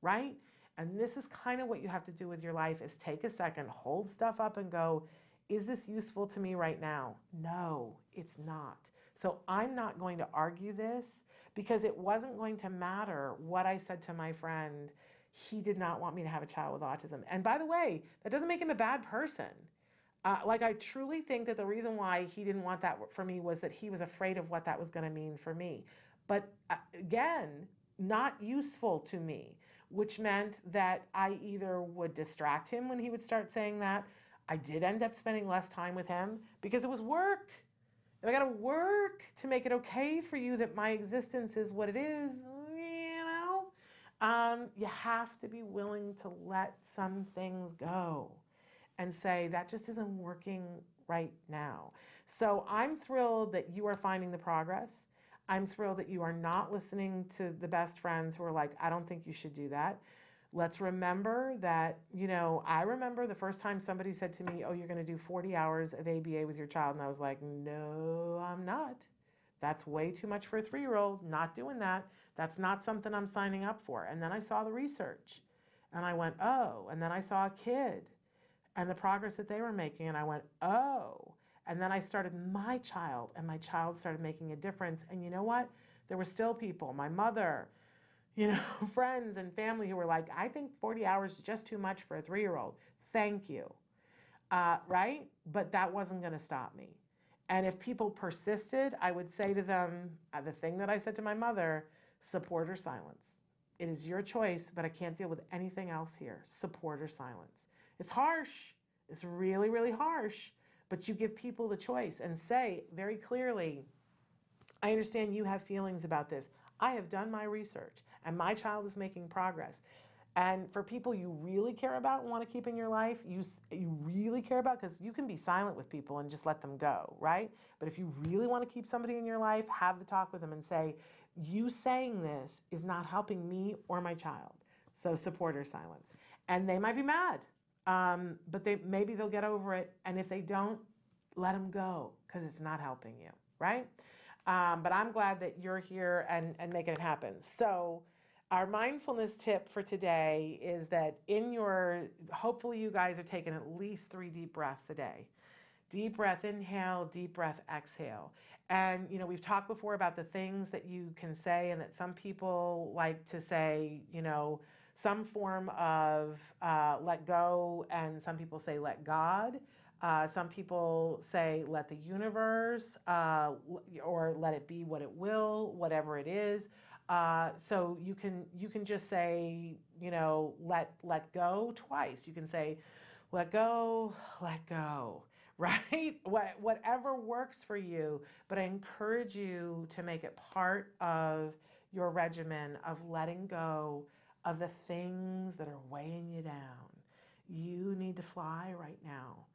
[SPEAKER 2] right? And this is kind of what you have to do with your life, is take a second, hold stuff up and go, is this useful to me right now? No, it's not. So I'm not going to argue this, because it wasn't going to matter what I said to my friend. He did not want me to have a child with autism. And by the way, that doesn't make him a bad person. Like, I truly think that the reason why he didn't want that for me was that he was afraid of what that was going to mean for me. But again, not useful to me, which meant that I either would distract him when he would start saying that, I did end up spending less time with him because it was work. And I got to work to make it okay for you that my existence is what it is, you know? You have to be willing to let some things go and say, that just isn't working right now. So I'm thrilled that you are finding the progress. I'm thrilled that you are not listening to the best friends who are like, I don't think you should do that. Let's remember that, I remember the first time somebody said to me, oh, you're going to do 40 hours of ABA with your child. And I was like, no, I'm not. That's way too much for a 3-year-old. Not doing that. That's not something I'm signing up for. And then I saw the research and I went, oh, and then I saw a kid and the progress that they were making. And I went, oh, and then I started my child and my child started making a difference. And you know what? There were still people, my mother, friends and family who were like, I think 40 hours is just too much for a 3-year-old. Thank you. Right? But that wasn't going to stop me. And if people persisted, I would say to them, the thing that I said to my mother, support or silence. It is your choice, but I can't deal with anything else here. Support or silence. It's harsh. It's really, really harsh. But you give people the choice and say very clearly, I understand you have feelings about this. I have done my research and my child is making progress. And for people you really care about and want to keep in your life, you really care about, because you can be silent with people and just let them go, right? But if you really want to keep somebody in your life, have the talk with them and say, you saying this is not helping me or my child. So support or silence. And they might be mad, but maybe they'll get over it. And if they don't, let them go, because it's not helping you, right? But I'm glad that you're here and making it happen. So our mindfulness tip for today is that hopefully you guys are taking at least 3 deep breaths a day. Deep breath, inhale, deep breath, exhale. And, we've talked before about the things that you can say and that some people like to say, some form of let go, and some people say let God. Some people say let the universe, or let it be what it will, whatever it is. So you can just say, let go twice. You can say, let go, right? Whatever works for you. But I encourage you to make it part of your regimen of letting go of the things that are weighing you down. You need to fly right now.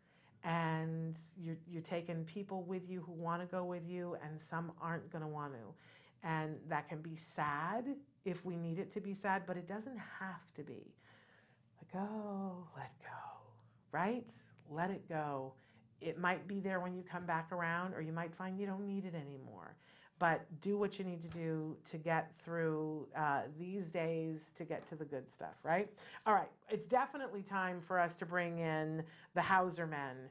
[SPEAKER 2] And you're taking people with you who want to go with you, and some aren't going to want to. And that can be sad if we need it to be sad, but it doesn't have to be. Let go, right? Let it go. It might be there when you come back around, or you might find you don't need it anymore. But do what you need to do to get through these days to get to the good stuff, right? All right, it's definitely time for us to bring in the Hauser men.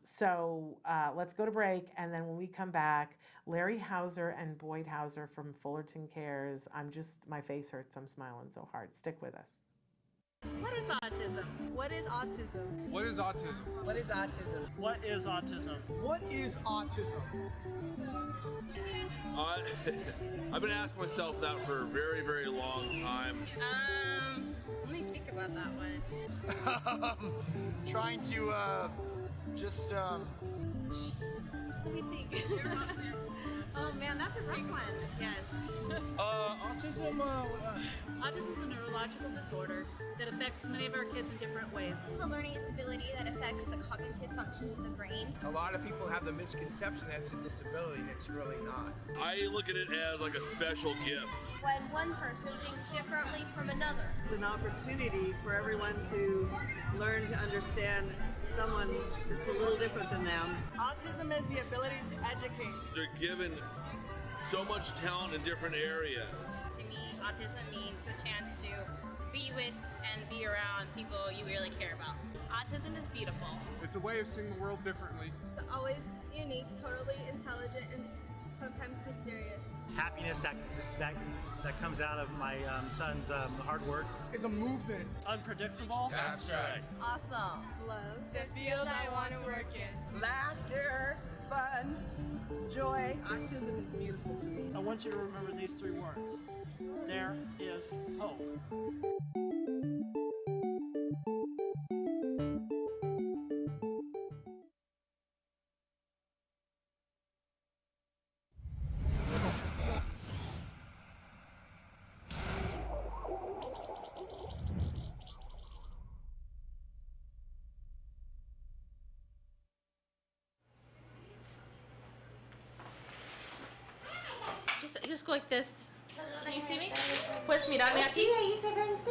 [SPEAKER 2] So let's go to break, and then when we come back, Larry Hauser and Boyd Hauser from Fullerton Cares. My face hurts, I'm smiling so hard. Stick with us.
[SPEAKER 4] What is autism?
[SPEAKER 5] What is autism?
[SPEAKER 6] What is autism?
[SPEAKER 5] What is autism?
[SPEAKER 4] What is autism?
[SPEAKER 5] What is autism?
[SPEAKER 7] I've been asking myself that for a very, very long time.
[SPEAKER 8] Let me think about that one.
[SPEAKER 5] Trying to, just,
[SPEAKER 8] Jeez. Let me think. Oh man, that's a rough one. Yes.
[SPEAKER 6] Autism,
[SPEAKER 4] Autism is a neurological disorder that affects many of our kids in different ways.
[SPEAKER 9] It's a learning disability that affects the cognitive functions of the brain.
[SPEAKER 10] A lot of people have the misconception that it's a disability, and it's really not.
[SPEAKER 7] I look at it as like a special gift.
[SPEAKER 9] When one person thinks differently from another.
[SPEAKER 11] It's an opportunity for everyone to learn to understand someone that's a little different than them.
[SPEAKER 4] Autism is the ability to educate.
[SPEAKER 7] They're given so much talent in different areas.
[SPEAKER 8] To me, autism means a chance to be with and be around people you really care about. Autism is beautiful.
[SPEAKER 6] it's a way of seeing the world differently.
[SPEAKER 9] It's always unique, totally intelligent, and sometimes mysterious.
[SPEAKER 12] Happiness that comes out of my son's hard work.
[SPEAKER 5] It's a movement.
[SPEAKER 4] Unpredictable.
[SPEAKER 6] That's right.
[SPEAKER 9] Awesome. Love.
[SPEAKER 8] The field I want to work in.
[SPEAKER 5] Laughter, fun, joy. Autism is beautiful to me.
[SPEAKER 4] I want you to remember these 3 words. There is hope.
[SPEAKER 13] You just go like this. Can you see me? Puedes mirarme aquí?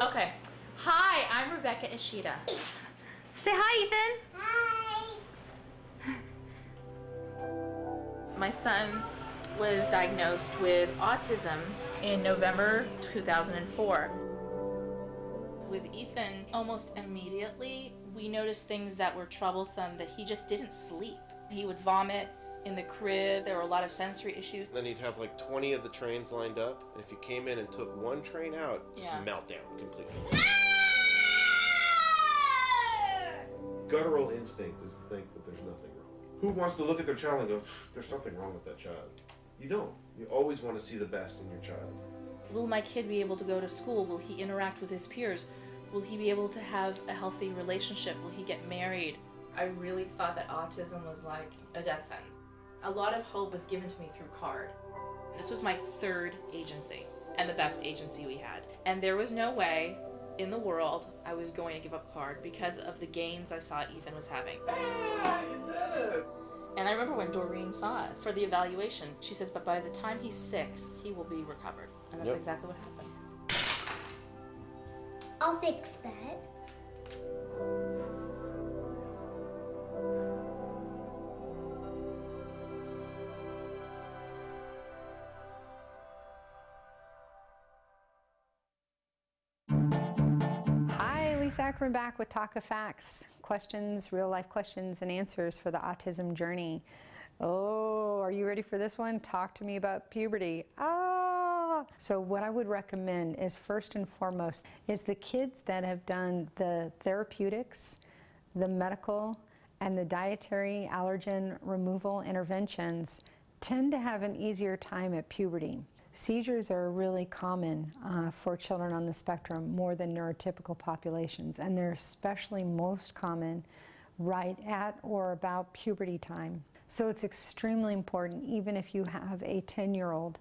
[SPEAKER 13] Okay. Hi, I'm Rebecca Ishida. Say hi, Ethan. Hi. My son was diagnosed with autism in November 2004. With Ethan, almost immediately, we noticed things that were troublesome, that he just didn't sleep. He would vomit in the crib. There were a lot of sensory issues.
[SPEAKER 14] Then he'd have like 20 of the trains lined up, and if you came in and took one train out, just meltdown completely.
[SPEAKER 15] Guttural instinct is to think that there's nothing wrong. Who wants to look at their child and go, there's something wrong with that child? You don't. You always want to see the best in your child.
[SPEAKER 13] Will my kid be able to go to school? Will he interact with his peers? Will he be able to have a healthy relationship? Will he get married? I really thought that autism was like a death sentence. A lot of hope was given to me through CARD. This was my third agency and the best agency we had. And there was no way in the world I was going to give up CARD because of the gains I saw Ethan was having.
[SPEAKER 15] You did it!
[SPEAKER 13] And I remember when Doreen saw us for the evaluation, she says, but by the time he's 6, he will be recovered. And that's exactly what happened.
[SPEAKER 16] I'll fix that.
[SPEAKER 17] Lisa Ackerman back with Talk of Facts. Questions, real life questions and answers for the autism journey. Oh, are you ready for this one? Talk to me about puberty. So what I would recommend is first and foremost is the kids that have done the therapeutics, the medical, and the dietary allergen removal interventions tend to have an easier time at puberty. Seizures are really common for children on the spectrum, more than neurotypical populations, and they're especially most common right at or about puberty time. So it's extremely important, even if you have a 10-year-old,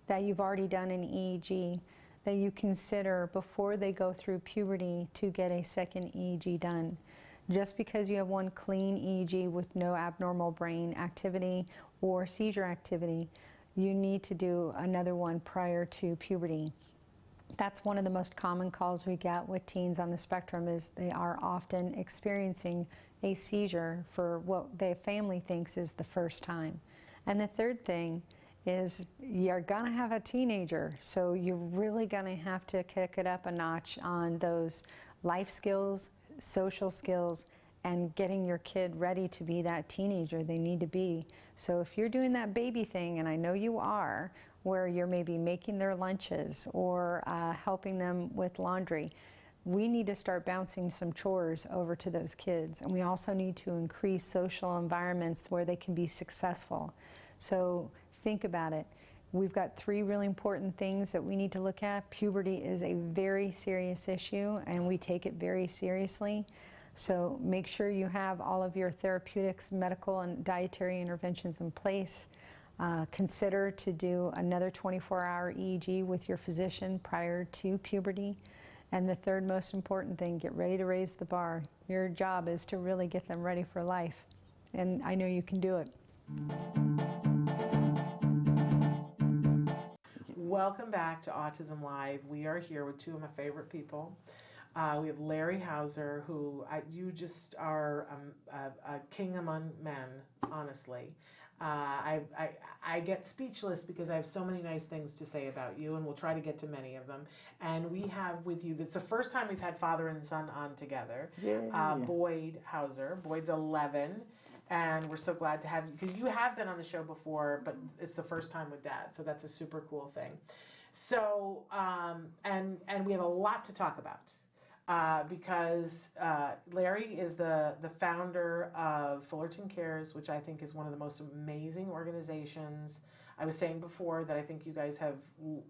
[SPEAKER 17] that you've already done an EEG, that you consider before they go through puberty to get a second EEG done. Just because you have one clean EEG with no abnormal brain activity or seizure activity, you need to do another one prior to puberty. That's one of the most common calls we get with teens on the spectrum, is they are often experiencing a seizure for what their family thinks is the first time. And the third thing is you're gonna have a teenager, so you're really gonna have to kick it up a notch on those life skills, social skills, and getting your kid ready to be that teenager they need to be. So if you're doing that baby thing, and I know you are, where you're maybe making their lunches or helping them with laundry, we need to start bouncing some chores over to those kids. And we also need to increase social environments where they can be successful. So think about it. We've got 3 really important things that we need to look at. Puberty is a very serious issue, and we take it very seriously. So make sure you have all of your therapeutics, medical, and dietary interventions in place. Consider to do another 24-hour EEG with your physician prior to puberty. And the third most important thing, get ready to raise the bar. Your job is to really get them ready for life. And I know you can do it.
[SPEAKER 2] Welcome back to Autism Live. We are here with 2 of my favorite people. We have Larry Hauser, who you just are a king among men, honestly. I get speechless because I have so many nice things to say about you, and we'll try to get to many of them. And we have with you, it's the first time we've had father and son on together, Boyd Hauser. Boyd's 11, and we're so glad to have you, because you have been on the show before, but it's the first time with Dad, so that's a super cool thing. So, and we have a lot to talk about. Because Larry is the founder of Fullerton Cares, which I think is one of the most amazing organizations. I was saying before that I think you guys have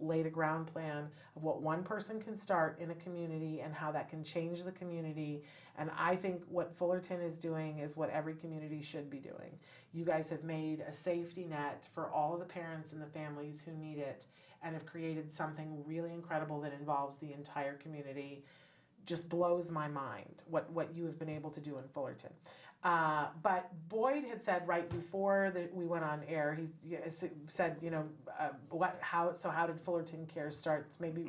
[SPEAKER 2] laid a ground plan of what one person can start in a community and how that can change the community. And I think what Fullerton is doing is what every community should be doing. You guys have made a safety net for all of the parents and the families who need it, and have created something really incredible that involves the entire community. Just blows my mind what you have been able to do in Fullerton. But Boyd had said right before we went on air, he said, how did Fullerton Cares start? Maybe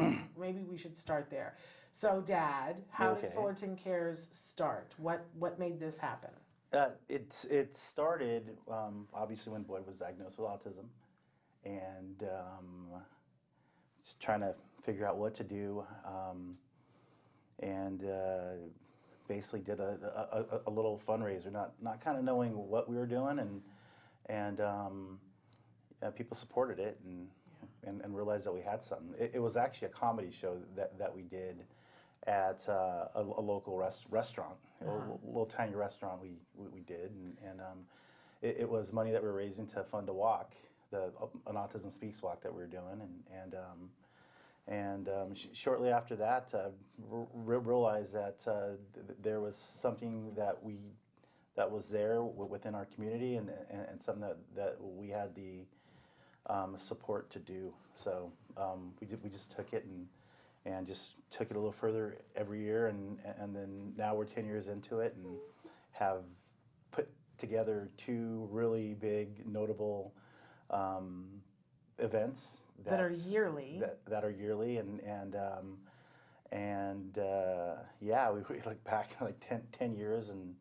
[SPEAKER 2] we should start there. So, Dad, how did Fullerton Cares start? What made this happen?
[SPEAKER 18] It started obviously when Boyd was diagnosed with autism, and just trying to figure out what to do, and basically did a little fundraiser, not kind of knowing what we were doing, and people supported it and realized that we had something. It was actually a comedy show that we did at a local restaurant, a little tiny restaurant we did, and it was money that we were raising to fund a walk, an Autism Speaks walk that we were doing, and shortly after that, realized that there was something that was there within our community, and something that we had the support to do. So we just took it and just took it a little further every year, and then now we're 10 years into it and have put together 2 really big, notable events
[SPEAKER 2] that are yearly.
[SPEAKER 18] That are yearly, yeah, we look back like 10 years, and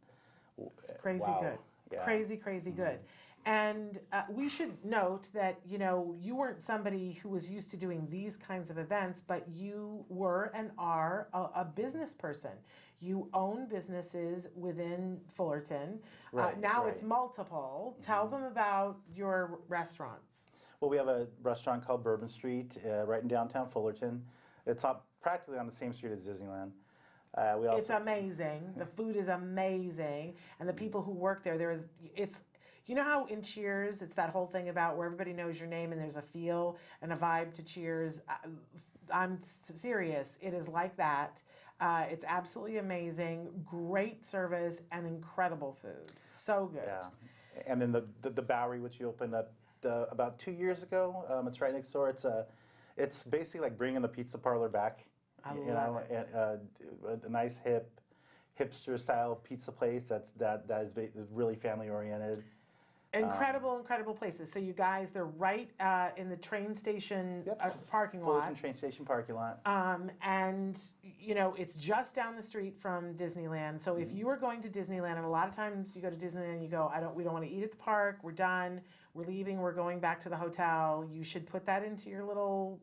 [SPEAKER 2] it's crazy
[SPEAKER 18] wow.
[SPEAKER 2] Good.
[SPEAKER 18] Yeah.
[SPEAKER 2] Crazy good. And we should note that, you weren't somebody who was used to doing these kinds of events, but you were and are a business person. You own businesses within Fullerton. Now it's multiple. Tell them about your restaurants.
[SPEAKER 18] Well, we have a restaurant called Bourbon Street right in downtown Fullerton. It's practically on the same street as Disneyland.
[SPEAKER 2] It's amazing. The food is amazing. And the people who work there, you know how in Cheers, it's that whole thing about where everybody knows your name and there's a feel and a vibe to Cheers? I'm serious. It is like that. It's absolutely amazing. Great service and incredible food. So good.
[SPEAKER 18] Yeah. And then the Bowery, which you opened up about 2 years ago. It's right next door. It's basically like bringing the pizza parlor back.
[SPEAKER 2] I love it.
[SPEAKER 18] A nice hipster style pizza place that is really family oriented.
[SPEAKER 2] Incredible places. So you guys, they're right in the train station parking lot.
[SPEAKER 18] Fullerton train station parking lot.
[SPEAKER 2] And it's just down the street from Disneyland. So if you are going to Disneyland, and a lot of times you go to Disneyland and you go, we don't want to eat at the park. We're done. We're leaving. We're going back to the hotel. You should put that into your little,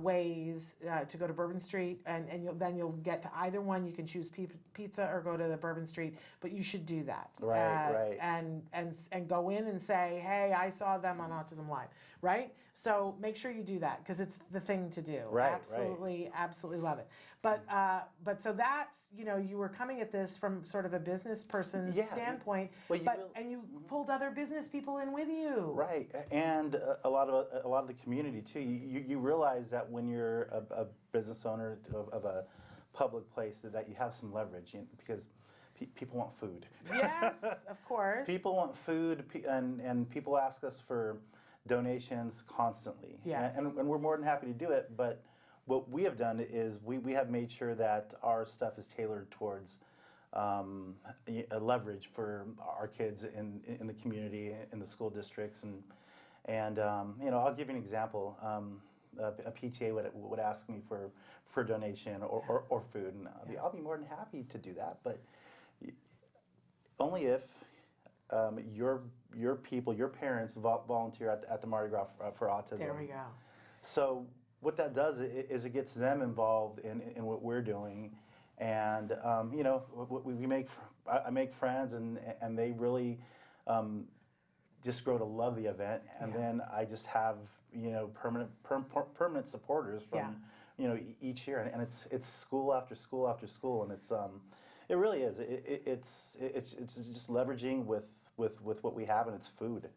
[SPEAKER 2] ways to go to Bourbon Street, and then you'll get to either one. You can choose pizza or go to the Bourbon Street, but you should do that.
[SPEAKER 18] Right.
[SPEAKER 2] And go in and say, hey, I saw them on Autism Live, right? So make sure you do that because it's the thing to do.
[SPEAKER 18] Right.
[SPEAKER 2] Absolutely love it. But so that's, you were coming at this from sort of a business person's standpoint, and you pulled other business people in with you.
[SPEAKER 18] Right, and a lot of the community too. You realize that when you're a business owner of a public place that you have some leverage because people want food.
[SPEAKER 2] Yes, of course.
[SPEAKER 18] People want food, and people ask us for donations constantly.
[SPEAKER 2] Yes.
[SPEAKER 18] And we're more than happy to do it, but what we have done is we have made sure that our stuff is tailored towards a leverage for our kids in the community, in the school districts, and I'll give you an example. A PTA would ask me for a donation or food, and I'll be more than happy to do that, but only if your people, your parents volunteer at the Mardi Gras for autism.
[SPEAKER 2] There we go.
[SPEAKER 18] So what that does is it gets them involved in what we're doing, and I make friends, and they really just grow to love the event, and then I just have permanent supporters from each year, and it's school after school after school, and it really is. It's just leveraging with what we have, and it's food.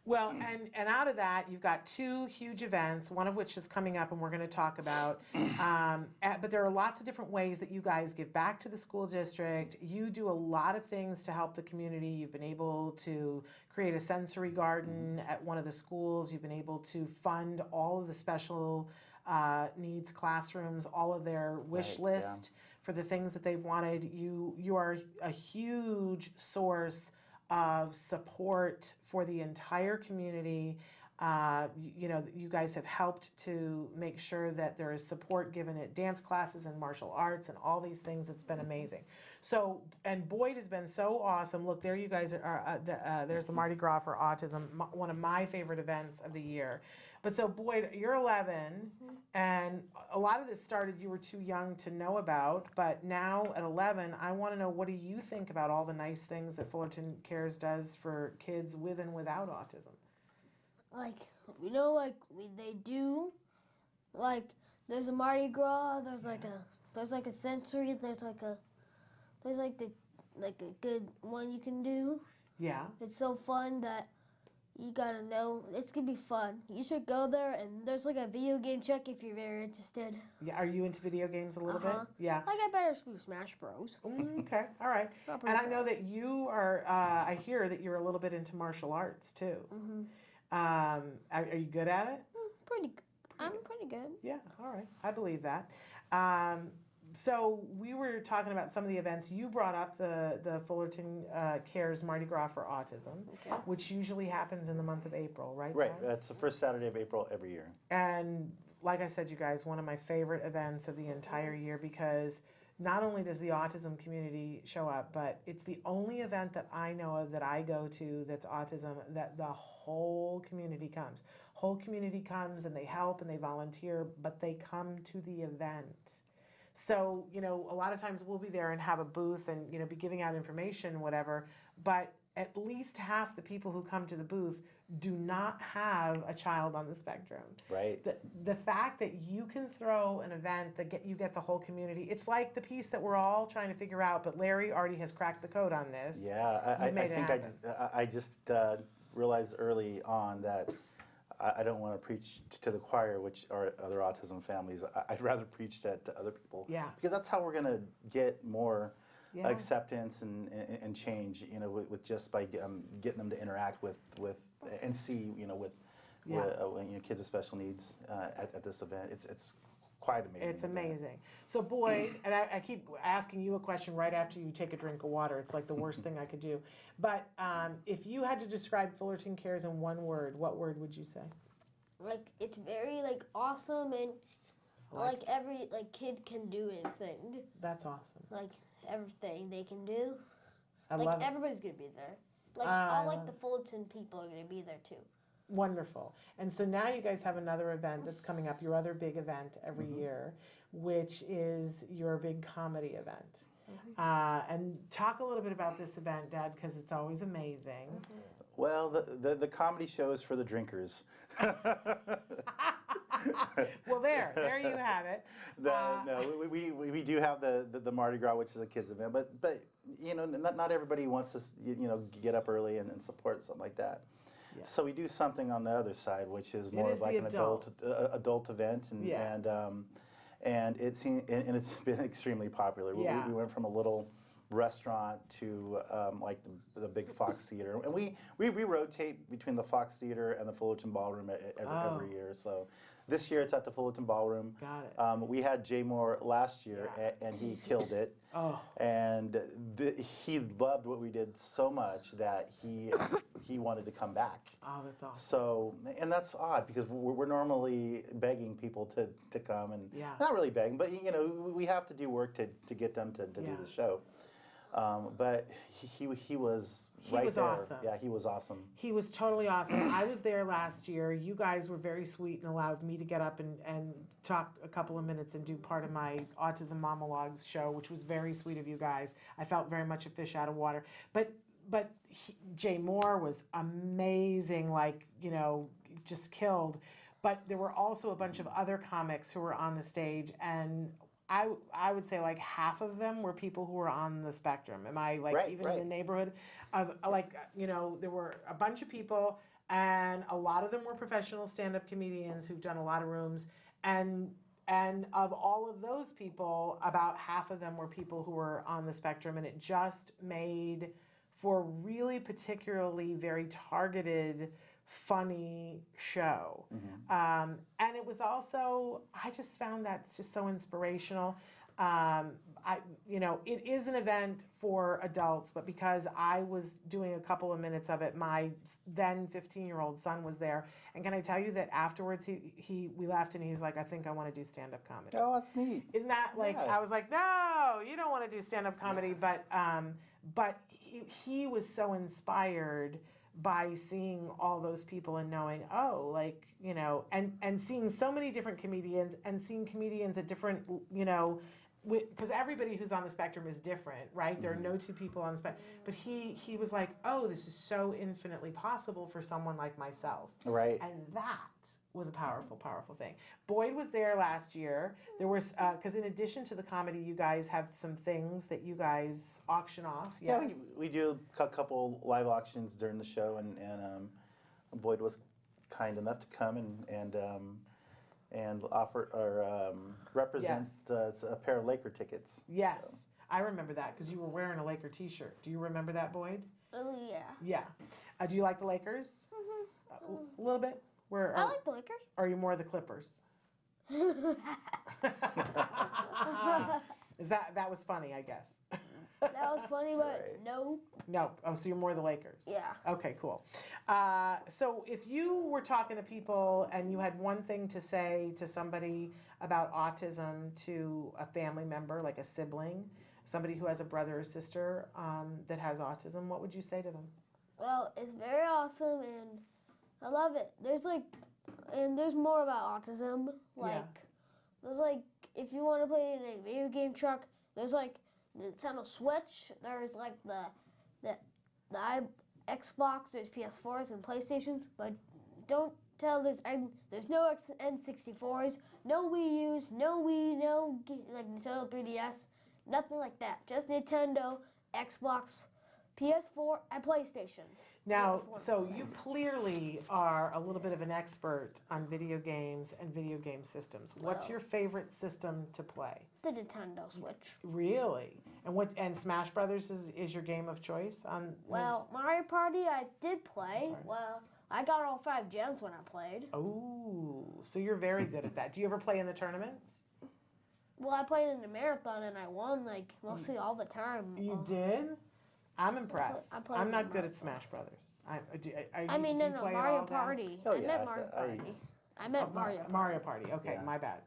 [SPEAKER 2] Well, and out of that, you've got 2 huge events, one of which is coming up and we're going to talk about. But there are lots of different ways that you guys give back to the school district. You do a lot of things to help the community. You've been able to create a sensory garden at one of the schools. You've been able to fund all of the special needs classrooms, all of their wish list for the things that they've wanted. You are a huge source of support for the entire community. You guys have helped to make sure that there is support given at dance classes and martial arts and all these things. It's been amazing. So, and Boyd has been so awesome. Look, there you guys are. There's the Mardi Gras for Autism, one of my favorite events of the year. But so, Boyd, you're 11, and a lot of this started, you were too young to know about, but now at 11, I want to know, what do you think about all the nice things that Fullerton Cares does for kids with and without autism?
[SPEAKER 19] Like, they do, like, there's a Mardi Gras, there's like a sensory, there's a good one you can do.
[SPEAKER 2] Yeah.
[SPEAKER 19] It's so fun that you gotta know, it's gonna be fun. You should go there, and there's like a video game check if you're very interested.
[SPEAKER 2] Yeah, are you into video games a little bit? Yeah.
[SPEAKER 19] I got better with Smash Bros.
[SPEAKER 2] Okay, all right. And I know that you are, I hear that you're a little bit into martial arts too. Are you good at it?
[SPEAKER 19] I'm pretty good.
[SPEAKER 2] Yeah, all right. I believe that. So we were talking about some of the events. You brought up the Fullerton Cares Mardi Gras for Autism, which usually happens in the month of April, right?
[SPEAKER 18] Right.
[SPEAKER 2] Dad?
[SPEAKER 18] That's the first Saturday of April every year.
[SPEAKER 2] And like I said, you guys, one of my favorite events of the entire year, because not only does the autism community show up, but it's the only event that I know of that I go to that's autism that the whole community comes. Whole community comes and they help and they volunteer, but they come to the event. So, a lot of times we'll be there and have a booth and, be giving out information, whatever, but at least half the people who come to the booth do not have a child on the spectrum.
[SPEAKER 18] Right.
[SPEAKER 2] The fact that you can throw an event that you get the whole community, it's like the piece that we're all trying to figure out, but Larry already has cracked the code on this.
[SPEAKER 18] Yeah, I just realized early on that I don't want to preach to the choir, which are other autism families. I'd rather preach to other people.
[SPEAKER 2] Yeah.
[SPEAKER 18] Because that's how we're going to get more
[SPEAKER 2] Yeah.
[SPEAKER 18] acceptance and change, with just by getting them to interact with and see, with kids with special needs at this event. It's quite amazing.
[SPEAKER 2] It's amazing. So Boyd, and I keep asking you a question right after you take a drink of water. It's like the worst thing I could do. But if you had to describe Fullerton Cares in one word, what word would you say?
[SPEAKER 19] Like, it's very awesome, and every kid can do anything.
[SPEAKER 2] That's awesome.
[SPEAKER 19] Like everything they can do.
[SPEAKER 2] I love it.
[SPEAKER 19] Everybody's gonna be there. All the Fullerton people are gonna be there too.
[SPEAKER 2] Wonderful. And so now you guys have another event that's coming up, your other big event every year, which is your big comedy event. And talk a little bit about this event, Dad, because it's always amazing.
[SPEAKER 18] Well, the comedy show is for the drinkers.
[SPEAKER 2] Well, there you have it.
[SPEAKER 18] No, we do have the Mardi Gras, which is a kids event, but not everybody wants to get up early and support something like that. Yeah. So we do something on the other side, which is more of like an adult event, and it's been extremely popular.
[SPEAKER 2] Yeah.
[SPEAKER 18] We went from a little restaurant to the big Fox Theater, and we rotate between the Fox Theater and the Fullerton Ballroom every year. So this year it's at the Fullerton Ballroom.
[SPEAKER 2] Got it.
[SPEAKER 18] We had Jay Moore last year, and he killed it.
[SPEAKER 2] Oh.
[SPEAKER 18] And he loved what we did so much that he wanted to come back.
[SPEAKER 2] Oh, that's awesome.
[SPEAKER 18] So, and that's odd because we're normally begging people to come, and not really begging, but we have to do work to get them to do the show. But he was right there.
[SPEAKER 2] Awesome.
[SPEAKER 18] Yeah, he was awesome.
[SPEAKER 2] He was totally awesome. I was there last year. You guys were very sweet and allowed me to get up and talk a couple of minutes and do part of my Autism Monologues show, which was very sweet of you guys. I felt very much a fish out of water. But Jay Moore was amazing, just killed. But there were also a bunch of other comics who were on the stage, and I would say half of them were people who were on the spectrum. Am I in the neighborhood of there were a bunch of people, and a lot of them were professional stand-up comedians who've done a lot of rooms, and of all of those people, about half of them were people who were on the spectrum, and it just made for really particularly very targeted, funny show. And it was also, I just found that's just so inspirational. It is an event for adults, but because I was doing a couple of minutes of it, my then 15-year-old son was there. And can I tell you that afterwards we laughed and he was like, I think I want to do stand-up comedy.
[SPEAKER 18] Oh, that's neat.
[SPEAKER 2] Isn't that like,
[SPEAKER 18] Yeah.
[SPEAKER 2] I was like, no, you don't want to do stand-up comedy. But he was so inspired by seeing all those people and knowing, and seeing so many different comedians and seeing comedians at different, because everybody who's on the spectrum is different, right? There are no two people on the spectrum. But he was like, oh, this is so infinitely possible for someone like myself.
[SPEAKER 18] Right.
[SPEAKER 2] And that was a powerful, powerful thing. Boyd was there last year. There was, because in addition to the comedy, you guys have some things that you guys auction off. Yes?
[SPEAKER 18] Yeah, we do a couple live auctions during the show, and Boyd was kind enough to come and offer or represent a pair of Laker tickets.
[SPEAKER 2] Yes,
[SPEAKER 18] so.
[SPEAKER 2] I remember that because you were wearing a Laker t-shirt. Do you remember that, Boyd?
[SPEAKER 19] Oh, yeah.
[SPEAKER 2] Yeah. Do you like the Lakers? A little bit?
[SPEAKER 19] I like the Lakers.
[SPEAKER 2] Or are you more the Clippers? That was funny, I guess.
[SPEAKER 19] That was funny, but no.
[SPEAKER 2] No. Oh, so you're more the Lakers.
[SPEAKER 19] Yeah.
[SPEAKER 2] Okay, cool. So if you were talking to people and you had one thing to say to somebody about autism, to a family member, like a sibling, somebody who has a brother or sister that has autism, what would you say to them?
[SPEAKER 19] Well, it's very awesome and I love it. There's more about autism. There's if you want to play in a video game truck, there's the Nintendo Switch. There's the Xbox. There's PS4s and PlayStations. But don't tell there's no N64s, no Wii U's, no Wii, no Nintendo 3DS, nothing like that. Just Nintendo, Xbox, PS4, and PlayStation.
[SPEAKER 2] Now, so you clearly are a little bit of an expert on video games and video game systems. What's your favorite system to play?
[SPEAKER 19] The Nintendo Switch.
[SPEAKER 2] Really? And Smash Brothers is your game of choice on?
[SPEAKER 19] Well, Mario Party I did play. Well, I got all 5 gems when I played.
[SPEAKER 2] Oh, so you're very good at that. Do you ever play in the tournaments?
[SPEAKER 19] Well, I played in the marathon and I won mostly all the time.
[SPEAKER 2] You did? I'm impressed. I'm not good at Smash Brothers.
[SPEAKER 19] Mario Party.
[SPEAKER 18] Oh,
[SPEAKER 19] I meant Mario Party. I meant Mario Party.
[SPEAKER 2] Mario Party. Okay, my bad.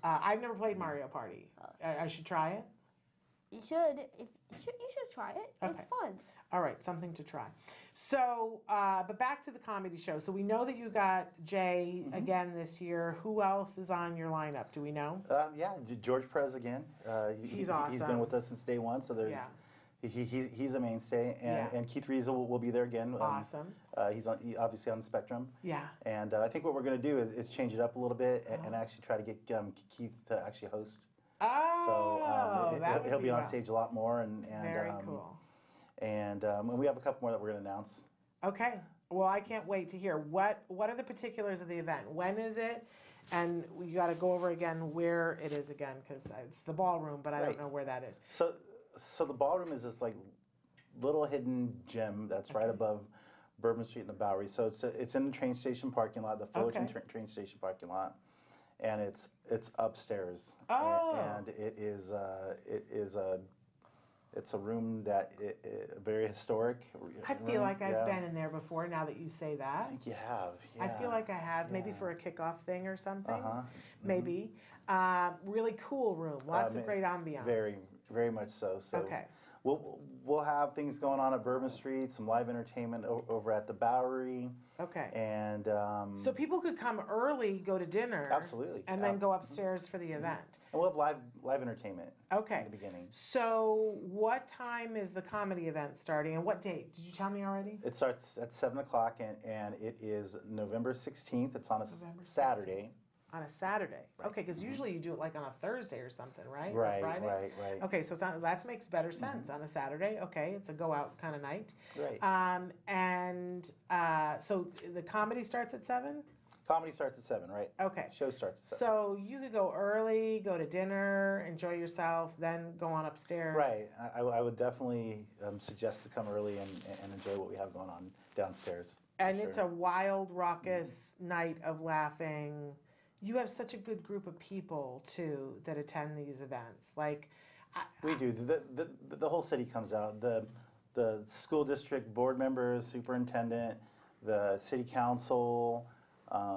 [SPEAKER 2] I've never played Mario Party. I should try it.
[SPEAKER 19] You should. You should try it.
[SPEAKER 2] Okay.
[SPEAKER 19] It's fun.
[SPEAKER 2] All right, something to try. So, but back to the comedy show. So we know that you got Jay again this year. Who else is on your lineup? Do we know?
[SPEAKER 18] George Perez again.
[SPEAKER 2] He's awesome.
[SPEAKER 18] He's been with us since day one. So there's.
[SPEAKER 2] Yeah.
[SPEAKER 18] He's a mainstay, and Keith Reeves will be there again.
[SPEAKER 2] Awesome.
[SPEAKER 18] He's obviously on the spectrum.
[SPEAKER 2] Yeah.
[SPEAKER 18] And I think what we're going to do is change it up a little bit and actually try to get Keith to actually host.
[SPEAKER 2] Oh,
[SPEAKER 18] so he'll be on stage a lot more,
[SPEAKER 2] very cool.
[SPEAKER 18] And we have a couple more that we're going to announce.
[SPEAKER 2] Okay. Well, I can't wait to hear what are the particulars of the event. When is it? And we got to go over again where it is again because it's the ballroom, but I don't know where that is.
[SPEAKER 18] So the ballroom is this little hidden gem that's right above Bourbon Street and the Bowery. So it's in the train station parking lot, the Fullerton train station parking lot, and it's upstairs.
[SPEAKER 2] Oh.
[SPEAKER 18] And it's a room that very historic.
[SPEAKER 2] I feel like I've been in there before. Now that you say that,
[SPEAKER 18] I think you have. Yeah.
[SPEAKER 2] I feel like I have, maybe for a kickoff thing or something. Maybe. Really cool room. Lots of great ambiance.
[SPEAKER 18] Very, very much so. So
[SPEAKER 2] okay.
[SPEAKER 18] We'll have things going on at Bourbon Street, some live entertainment over at the Bowery.
[SPEAKER 2] Okay.
[SPEAKER 18] And
[SPEAKER 2] so people could come early, go to dinner.
[SPEAKER 18] Absolutely.
[SPEAKER 2] And then go upstairs for the event.
[SPEAKER 18] And we'll have live entertainment.
[SPEAKER 2] Okay.
[SPEAKER 18] At the beginning.
[SPEAKER 2] So what time is the comedy event starting, and what date? Did you tell me already?
[SPEAKER 18] It starts at 7 o'clock, and it is November 16th. It's on a Saturday.
[SPEAKER 2] On a Saturday. Okay, because usually you do it on a Thursday or something, right?
[SPEAKER 18] Right,
[SPEAKER 2] Friday?
[SPEAKER 18] right.
[SPEAKER 2] Okay, so that makes better sense on a Saturday. Okay, it's a go out kind of night.
[SPEAKER 18] Right.
[SPEAKER 2] So the comedy starts at 7?
[SPEAKER 18] Comedy starts at 7, right?
[SPEAKER 2] Okay.
[SPEAKER 18] Show starts at 7.
[SPEAKER 2] So you could go early, go to dinner, enjoy yourself, then go on upstairs.
[SPEAKER 18] Right. I would definitely suggest to come early and enjoy what we have going on downstairs.
[SPEAKER 2] And it's a wild, raucous night of laughing. you have such a good group of people too that attend these events. Like,
[SPEAKER 18] we do. The whole city comes out. The school district board members, superintendent, the city council,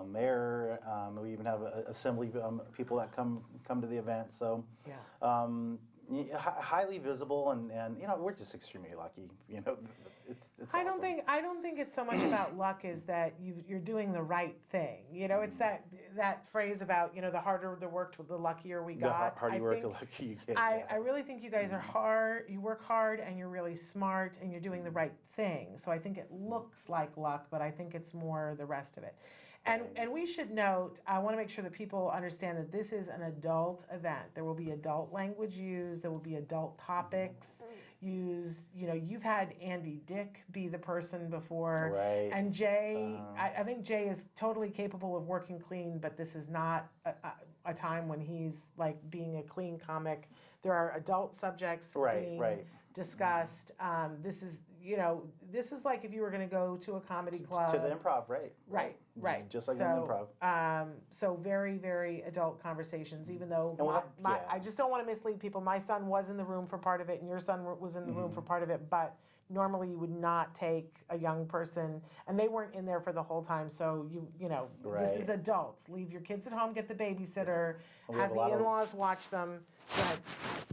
[SPEAKER 18] mayor. We even have assembly people that come to the event. So, highly visible, and we're just extremely lucky. It's
[SPEAKER 2] I
[SPEAKER 18] awesome.
[SPEAKER 2] don't think it's so much about luck as that you're doing the right thing. It's that phrase about the harder the work, the luckier we got.
[SPEAKER 18] The harder you work, the luckier you get.
[SPEAKER 2] I really think you guys are hard. You work hard, and you're really smart, and you're doing the right thing. So I think it looks like luck, but I think it's more the rest of it. And we should note, I want to make sure that people understand that this is an adult event. There will be adult language used. There will be adult topics used. You've had Andy Dick be the person before.
[SPEAKER 18] Right.
[SPEAKER 2] And Jay, I think Jay is totally capable of working clean, but this is not a time when he's like being a clean comic. There are adult subjects being discussed. This is like if you were going to go to a comedy club.
[SPEAKER 18] To the improv, right.
[SPEAKER 2] Right.
[SPEAKER 18] Just like in the improv.
[SPEAKER 2] So very, very adult conversations, even though
[SPEAKER 18] And
[SPEAKER 2] I just don't want to mislead people. My son was in the room for part of it, and your son was in the room for part of it, but normally you would not take a young person, and they weren't in there for the whole time, so this is adults. Leave your kids at home, get the babysitter, have the in-laws watch them. Go ahead.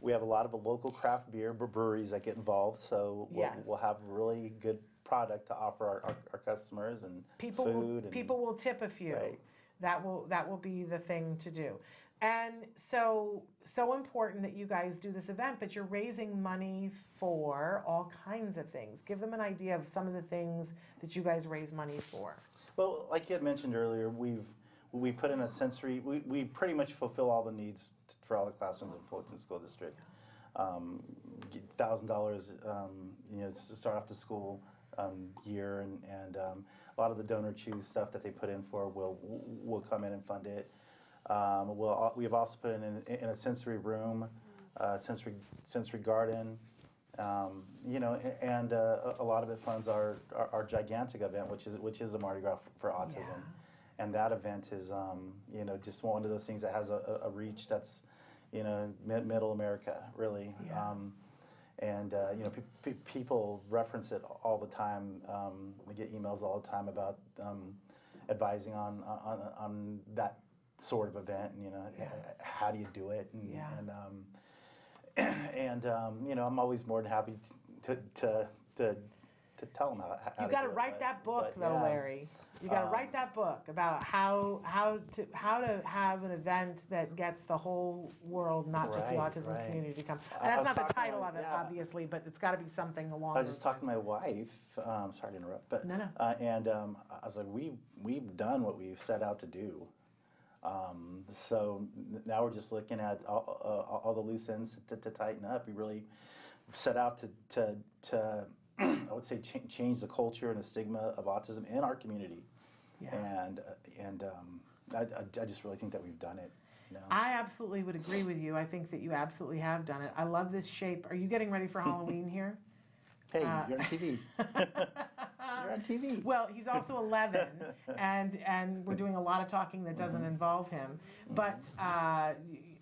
[SPEAKER 18] We have a lot of local craft beer breweries that get involved, so we'll have really good product to offer our customers and food.
[SPEAKER 2] People will tip a few.
[SPEAKER 18] Right.
[SPEAKER 2] That will be the thing to do. And so important that you guys do this event, but you're raising money for all kinds of things. Give them an idea of some of the things that you guys raise money for.
[SPEAKER 18] Well, like you had mentioned earlier, we put in a sensory. We pretty much fulfill all the needs for all the classrooms in Fullerton School District. $1,000, to start off the school year, and a lot of the donor choose stuff that they put in for will come in and fund it. We've also put in a sensory room, sensory garden, and a lot of it funds our gigantic event, which is a Mardi Gras for autism, and that event is just one of those things that has a reach that's middle America really. People reference it all the time. We get emails all the time about advising on that sort of event, and how do you do it, and I'm always more than happy to tell them how.
[SPEAKER 2] You got to write that book, though, Larry. You got to write that book about how to have an event that gets the whole world, not just the autism community, to come. And that's not the title of it, obviously, but it's got to be something along.
[SPEAKER 18] I was just talking to my wife. Sorry to interrupt, but
[SPEAKER 2] no.
[SPEAKER 18] And I was like, we've done what we've set out to do. So now we're just looking at all the loose ends to tighten up. We really set out to I would say change the culture and the stigma of autism in our community, and I just really think that we've done it.
[SPEAKER 2] I absolutely would agree with you. I think that you absolutely have done it. I love this shape. Are you getting ready for Halloween here?
[SPEAKER 18] Hey, you're on TV. You're on TV.
[SPEAKER 2] Well, he's also 11, and we're doing a lot of talking that doesn't involve him. But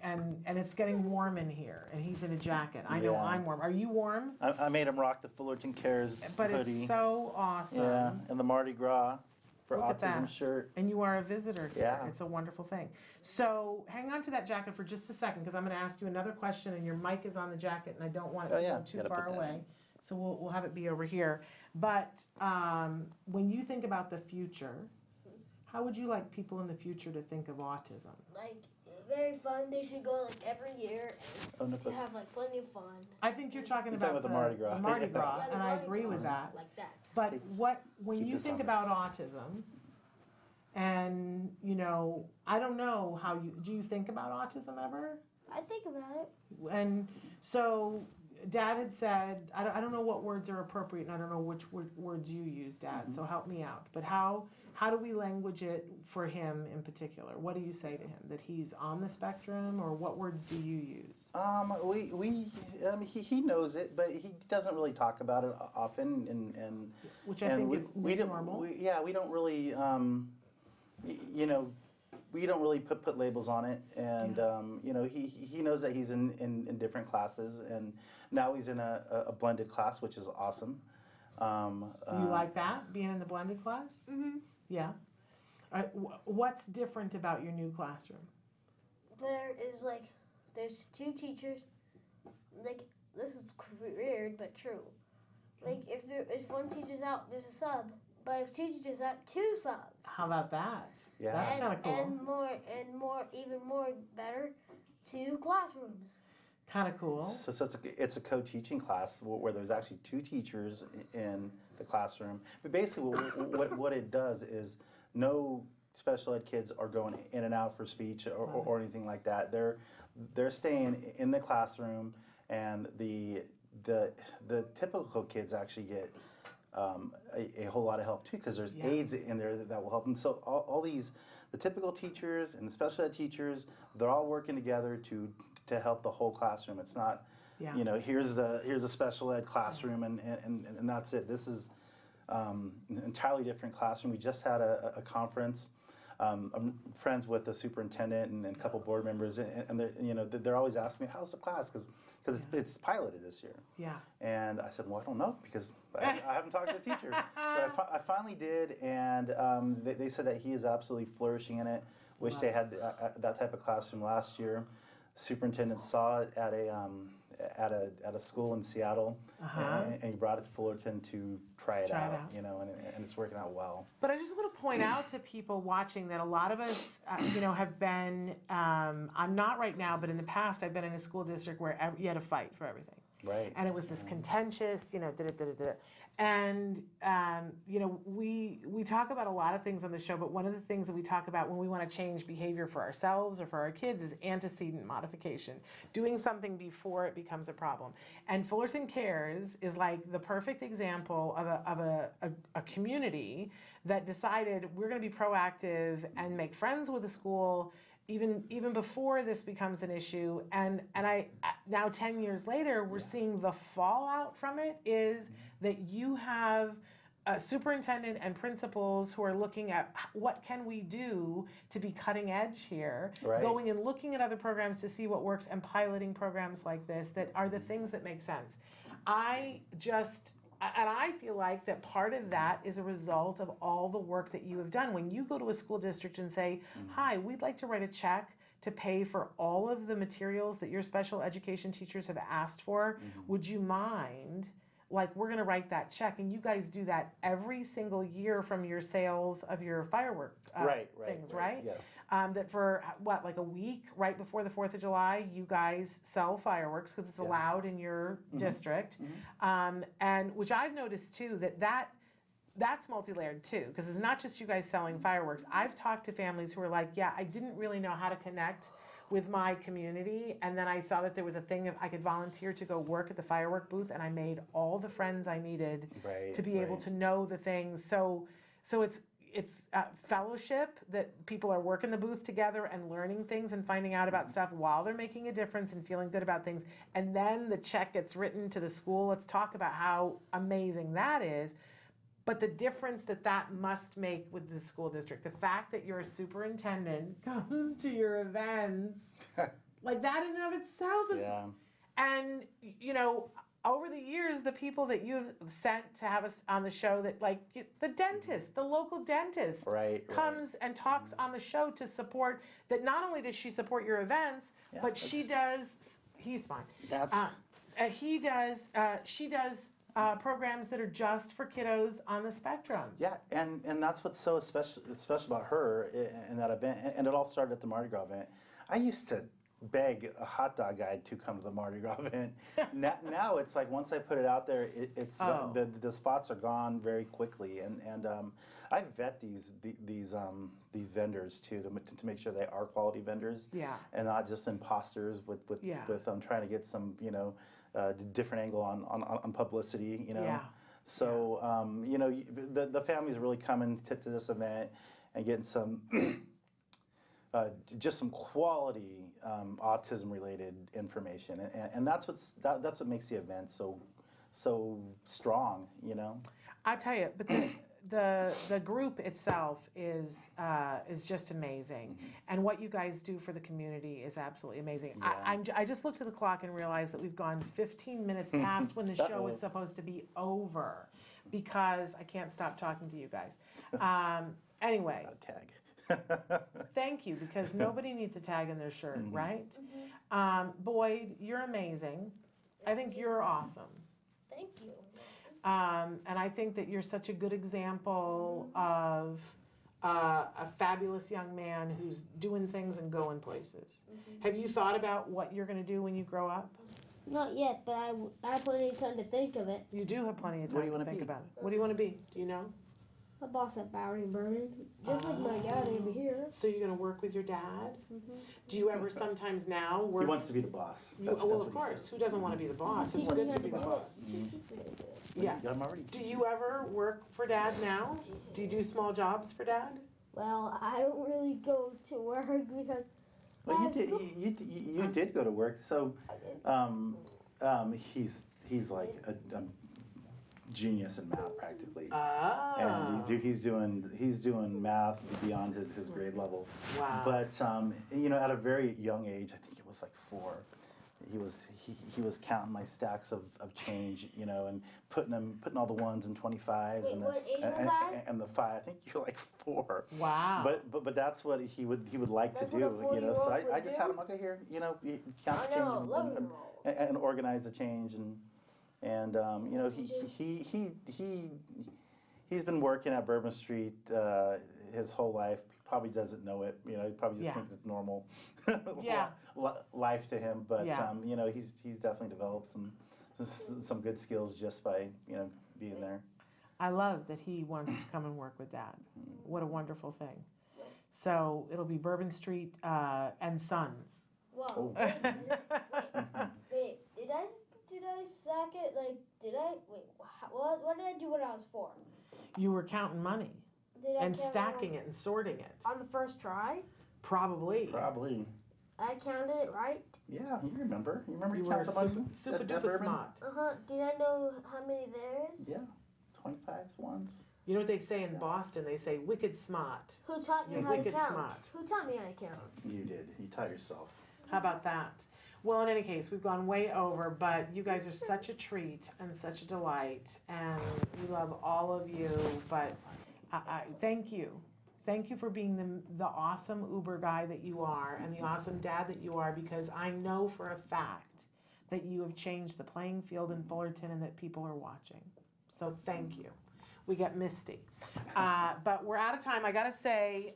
[SPEAKER 2] and it's getting warm in here, and he's in a jacket. I know I'm warm. Are you warm?
[SPEAKER 18] I made him rock the Fullerton Cares hoodie.
[SPEAKER 2] But it's so awesome.
[SPEAKER 18] Yeah, and the Mardi Gras for autism shirt.
[SPEAKER 2] And you are a visitor here.
[SPEAKER 18] Yeah.
[SPEAKER 2] It's a wonderful thing. So hang on to that jacket for just a second, because I'm going to ask you another question, and your mic is on the jacket, and I don't want it to go too far away. So we'll have it be over here. But when you think about the future, how would you like people in the future to think of autism?
[SPEAKER 19] Like, very fun. They should go like every year and to have like plenty of fun.
[SPEAKER 2] I think you're talking about
[SPEAKER 18] the Mardi Gras.
[SPEAKER 2] The Mardi Gras, and I agree with that.
[SPEAKER 19] Like that.
[SPEAKER 2] But when you think about autism, and I don't know how do you think about autism ever?
[SPEAKER 19] I think about it.
[SPEAKER 2] And so Dad had said, I don't know what words are appropriate, and I don't know which words you use, Dad, so help me out. But how do we language it for him in particular? What do you say to him? That he's on the spectrum, or what words do you use?
[SPEAKER 18] He knows it, but he doesn't really talk about it often, and
[SPEAKER 2] which I think is normal.
[SPEAKER 18] We don't really, we don't really put labels on it, and you know, he knows that he's in different classes, and now he's in a blended class, which is awesome.
[SPEAKER 2] You like that, being in the blended class?
[SPEAKER 19] Mm-hmm.
[SPEAKER 2] Yeah. All right, what's different about your new classroom?
[SPEAKER 19] There is there's 2 teachers. Like, this is weird but true. Like, if one teacher's out, there's a sub. But if 2 teachers out, 2 subs.
[SPEAKER 2] How about that?
[SPEAKER 18] Yeah.
[SPEAKER 2] That's kind of cool.
[SPEAKER 19] Even more better, 2 classrooms.
[SPEAKER 2] Kind of cool.
[SPEAKER 18] So it's a co-teaching class where there's actually 2 teachers in the classroom. But basically, what it does is no special ed kids are going in and out for speech or anything like that. They're staying in the classroom, and the typical kids actually get a whole lot of help too, because there's aides in there that will help them. So all these, the typical teachers and the special ed teachers, they're all working together to help the whole classroom. It's not, you know, here's a special ed classroom and that's it. This is an entirely different classroom. We just had a conference. I'm friends with the superintendent and a couple board members, and they're, you know, they're always asking me, how's the class? Because it's piloted this year.
[SPEAKER 2] Yeah.
[SPEAKER 18] And I said, well, I don't know, because I haven't talked to the teacher. But I finally did, and they said that he is absolutely flourishing in it. Wish they had that type of classroom last year. The superintendent saw it at a school in Seattle, and he brought it to Fullerton to try it out. You know, and it's working out well.
[SPEAKER 2] But I just want to point out to people watching that a lot of us, you know, have been, I'm not right now, but in the past I've been in a school district where you had to fight for everything.
[SPEAKER 18] Right.
[SPEAKER 2] And it was this contentious, you know, And, you know, we talk about a lot of things on the show, but one of the things that we talk about when we want to change behavior for ourselves or for our kids is antecedent modification, doing something before it becomes a problem. And Fullerton Cares is like the perfect example of a community that decided we're going to be proactive and make friends with the school even before this becomes an issue. And I now 10 years later, we're seeing the fallout from it is that you have a superintendent and principals who are looking at what can we do to be cutting edge here, going and looking at other programs to see what works and piloting programs like this that are the things that make sense. And I feel like that part of that is a result of all the work that you have done. When you go to a school district and say, hi, we'd like to write a check to pay for all of the materials that your special education teachers have asked for, would you mind? Like, we're going to write that check. And you guys do that every single year from your sales of your firework things, right?
[SPEAKER 18] Yes.
[SPEAKER 2] That for, like a week right before the 4th of July, you guys sell fireworks because it's allowed in your district. And which I've noticed too, that's multi-layered too, because it's not just you guys selling fireworks. I've talked to families who are like, yeah, I didn't really know how to connect with my community, and then I saw that there was a thing of I could volunteer to go work at the firework booth, and I made all the friends I needed to be able to know the things. So it's fellowship, that people are working the booth together and learning things and finding out about stuff while they're making a difference and feeling good about things. And then the check gets written to the school. Let's talk about how amazing that is. But the difference that must make with the school district, the fact that your superintendent comes to your events, like that in and of itself is, and you know, over the years, the people that you've sent to have us on the show, that like the dentist, the local dentist comes and talks on the show to support, that not only does she support your events, but she does, he's fine. She does programs that are just for kiddos on the spectrum.
[SPEAKER 18] Yeah, and that's what's so special about her in that event, and it all started at the Mardi Gras event. I used to beg a hot dog guy to come to the Mardi Gras event. Now it's like once I put it out there, the spots are gone very quickly, and I vet these vendors too to make sure they are quality vendors, and not just imposters with trying to get some different angle on publicity, you know. So you know, the families really coming to this event and getting some just some quality autism related information, and that's what makes the event so strong, you know.
[SPEAKER 2] I tell you, but the group itself is just amazing, and what you guys do for the community is absolutely amazing. I just looked at the clock and realized that we've gone 15 minutes past when the show is supposed to be over, because I can't stop talking to you guys. Anyway, thank you, because nobody needs a tag in their shirt, right? Boyd, you're amazing. I think you're awesome.
[SPEAKER 19] Thank you.
[SPEAKER 2] And I think that you're such a good example of a fabulous young man who's doing things and going places. Have you thought about what you're going to do when you grow up?
[SPEAKER 19] Not yet, but I have plenty of time to think of it.
[SPEAKER 2] You do have plenty of time to think about it. What do you want to be? Do you know?
[SPEAKER 19] A boss at Bowery and Berman, just like my dad over here.
[SPEAKER 2] So you're going to work with your dad? Do you ever sometimes now work?
[SPEAKER 18] He wants to be the boss.
[SPEAKER 2] Well, of course. Who doesn't want to be the boss? It's good to be the boss. Yeah. Do you ever work for Dad now? Do you do small jobs for Dad?
[SPEAKER 19] Well, I don't really go to work because.
[SPEAKER 18] Well, you did go to work. So, he's like a genius in math practically, and he's doing math beyond his grade level. Wow. But at a very young age, I think it was like 4. He was counting my stacks of change, and putting all the ones and 25s.
[SPEAKER 19] Wait, what age was that?
[SPEAKER 18] And the 5. I think you're like 4.
[SPEAKER 2] Wow.
[SPEAKER 18] But that's what he would like to do, So I just had him, okay, here, count the change and organize the change and he's been working at Bourbon Street his whole life. He probably doesn't know it. He probably just thinks it's normal life to him. But he's definitely developed some good skills just by being there.
[SPEAKER 2] I love that he wants to come and work with Dad. What a wonderful thing. So it'll be Bourbon Street and Sons.
[SPEAKER 19] Whoa. Wait, did I sack it? What did I do when I was 4?
[SPEAKER 2] You were counting money and stacking it and sorting it.
[SPEAKER 19] On the first try?
[SPEAKER 2] Probably.
[SPEAKER 19] I counted it right?
[SPEAKER 18] Yeah, you remember. You remember you
[SPEAKER 2] were
[SPEAKER 18] counted
[SPEAKER 2] super duper smart.
[SPEAKER 19] Did I know how many there is?
[SPEAKER 18] Yeah, 25s, ones.
[SPEAKER 2] You know what they say in Boston? They say wicked smart.
[SPEAKER 19] Who taught me how to count?
[SPEAKER 2] Smart.
[SPEAKER 19] Who taught me how to count?
[SPEAKER 18] You did. You taught yourself.
[SPEAKER 2] How about that? Well, in any case, we've gone way over, but you guys are such a treat and such a delight, and we love all of you, but thank you. Thank you for being the awesome Uber guy that you are and the awesome dad that you are, because I know for a fact that you have changed the playing field in Fullerton and that people are watching. So thank you. We get misty. But we're out of time. I gotta say,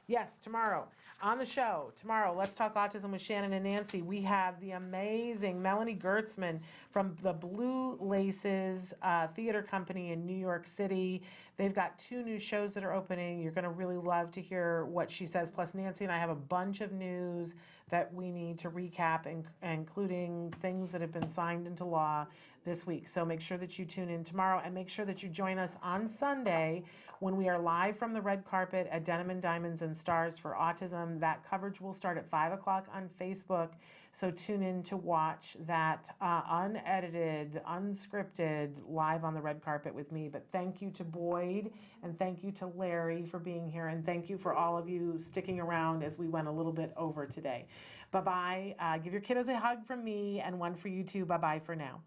[SPEAKER 2] yes, tomorrow. On the show, tomorrow, Let's Talk Autism with Shannon and Nancy. We have the amazing Melanie Gertzman from the Blue Laces Theater Company in New York City. They've got 2 new shows that are opening. You're gonna really love to hear what she says. Plus, Nancy and I have a bunch of news that we need to recap, including things that have been signed into law this week. So make sure that you tune in tomorrow, and make sure that you join us on Sunday when we are live from the red carpet at Denim and Diamonds and Stars for Autism. That coverage will start at 5 o'clock on Facebook. So tune in to watch that unedited, unscripted, live on the red carpet with me. But thank you to Boyd, and thank you to Larry for being here, and thank you for all of you sticking around as we went a little bit over today. Bye-bye. Give your kiddos a hug from me and one for you too. Bye-bye for now.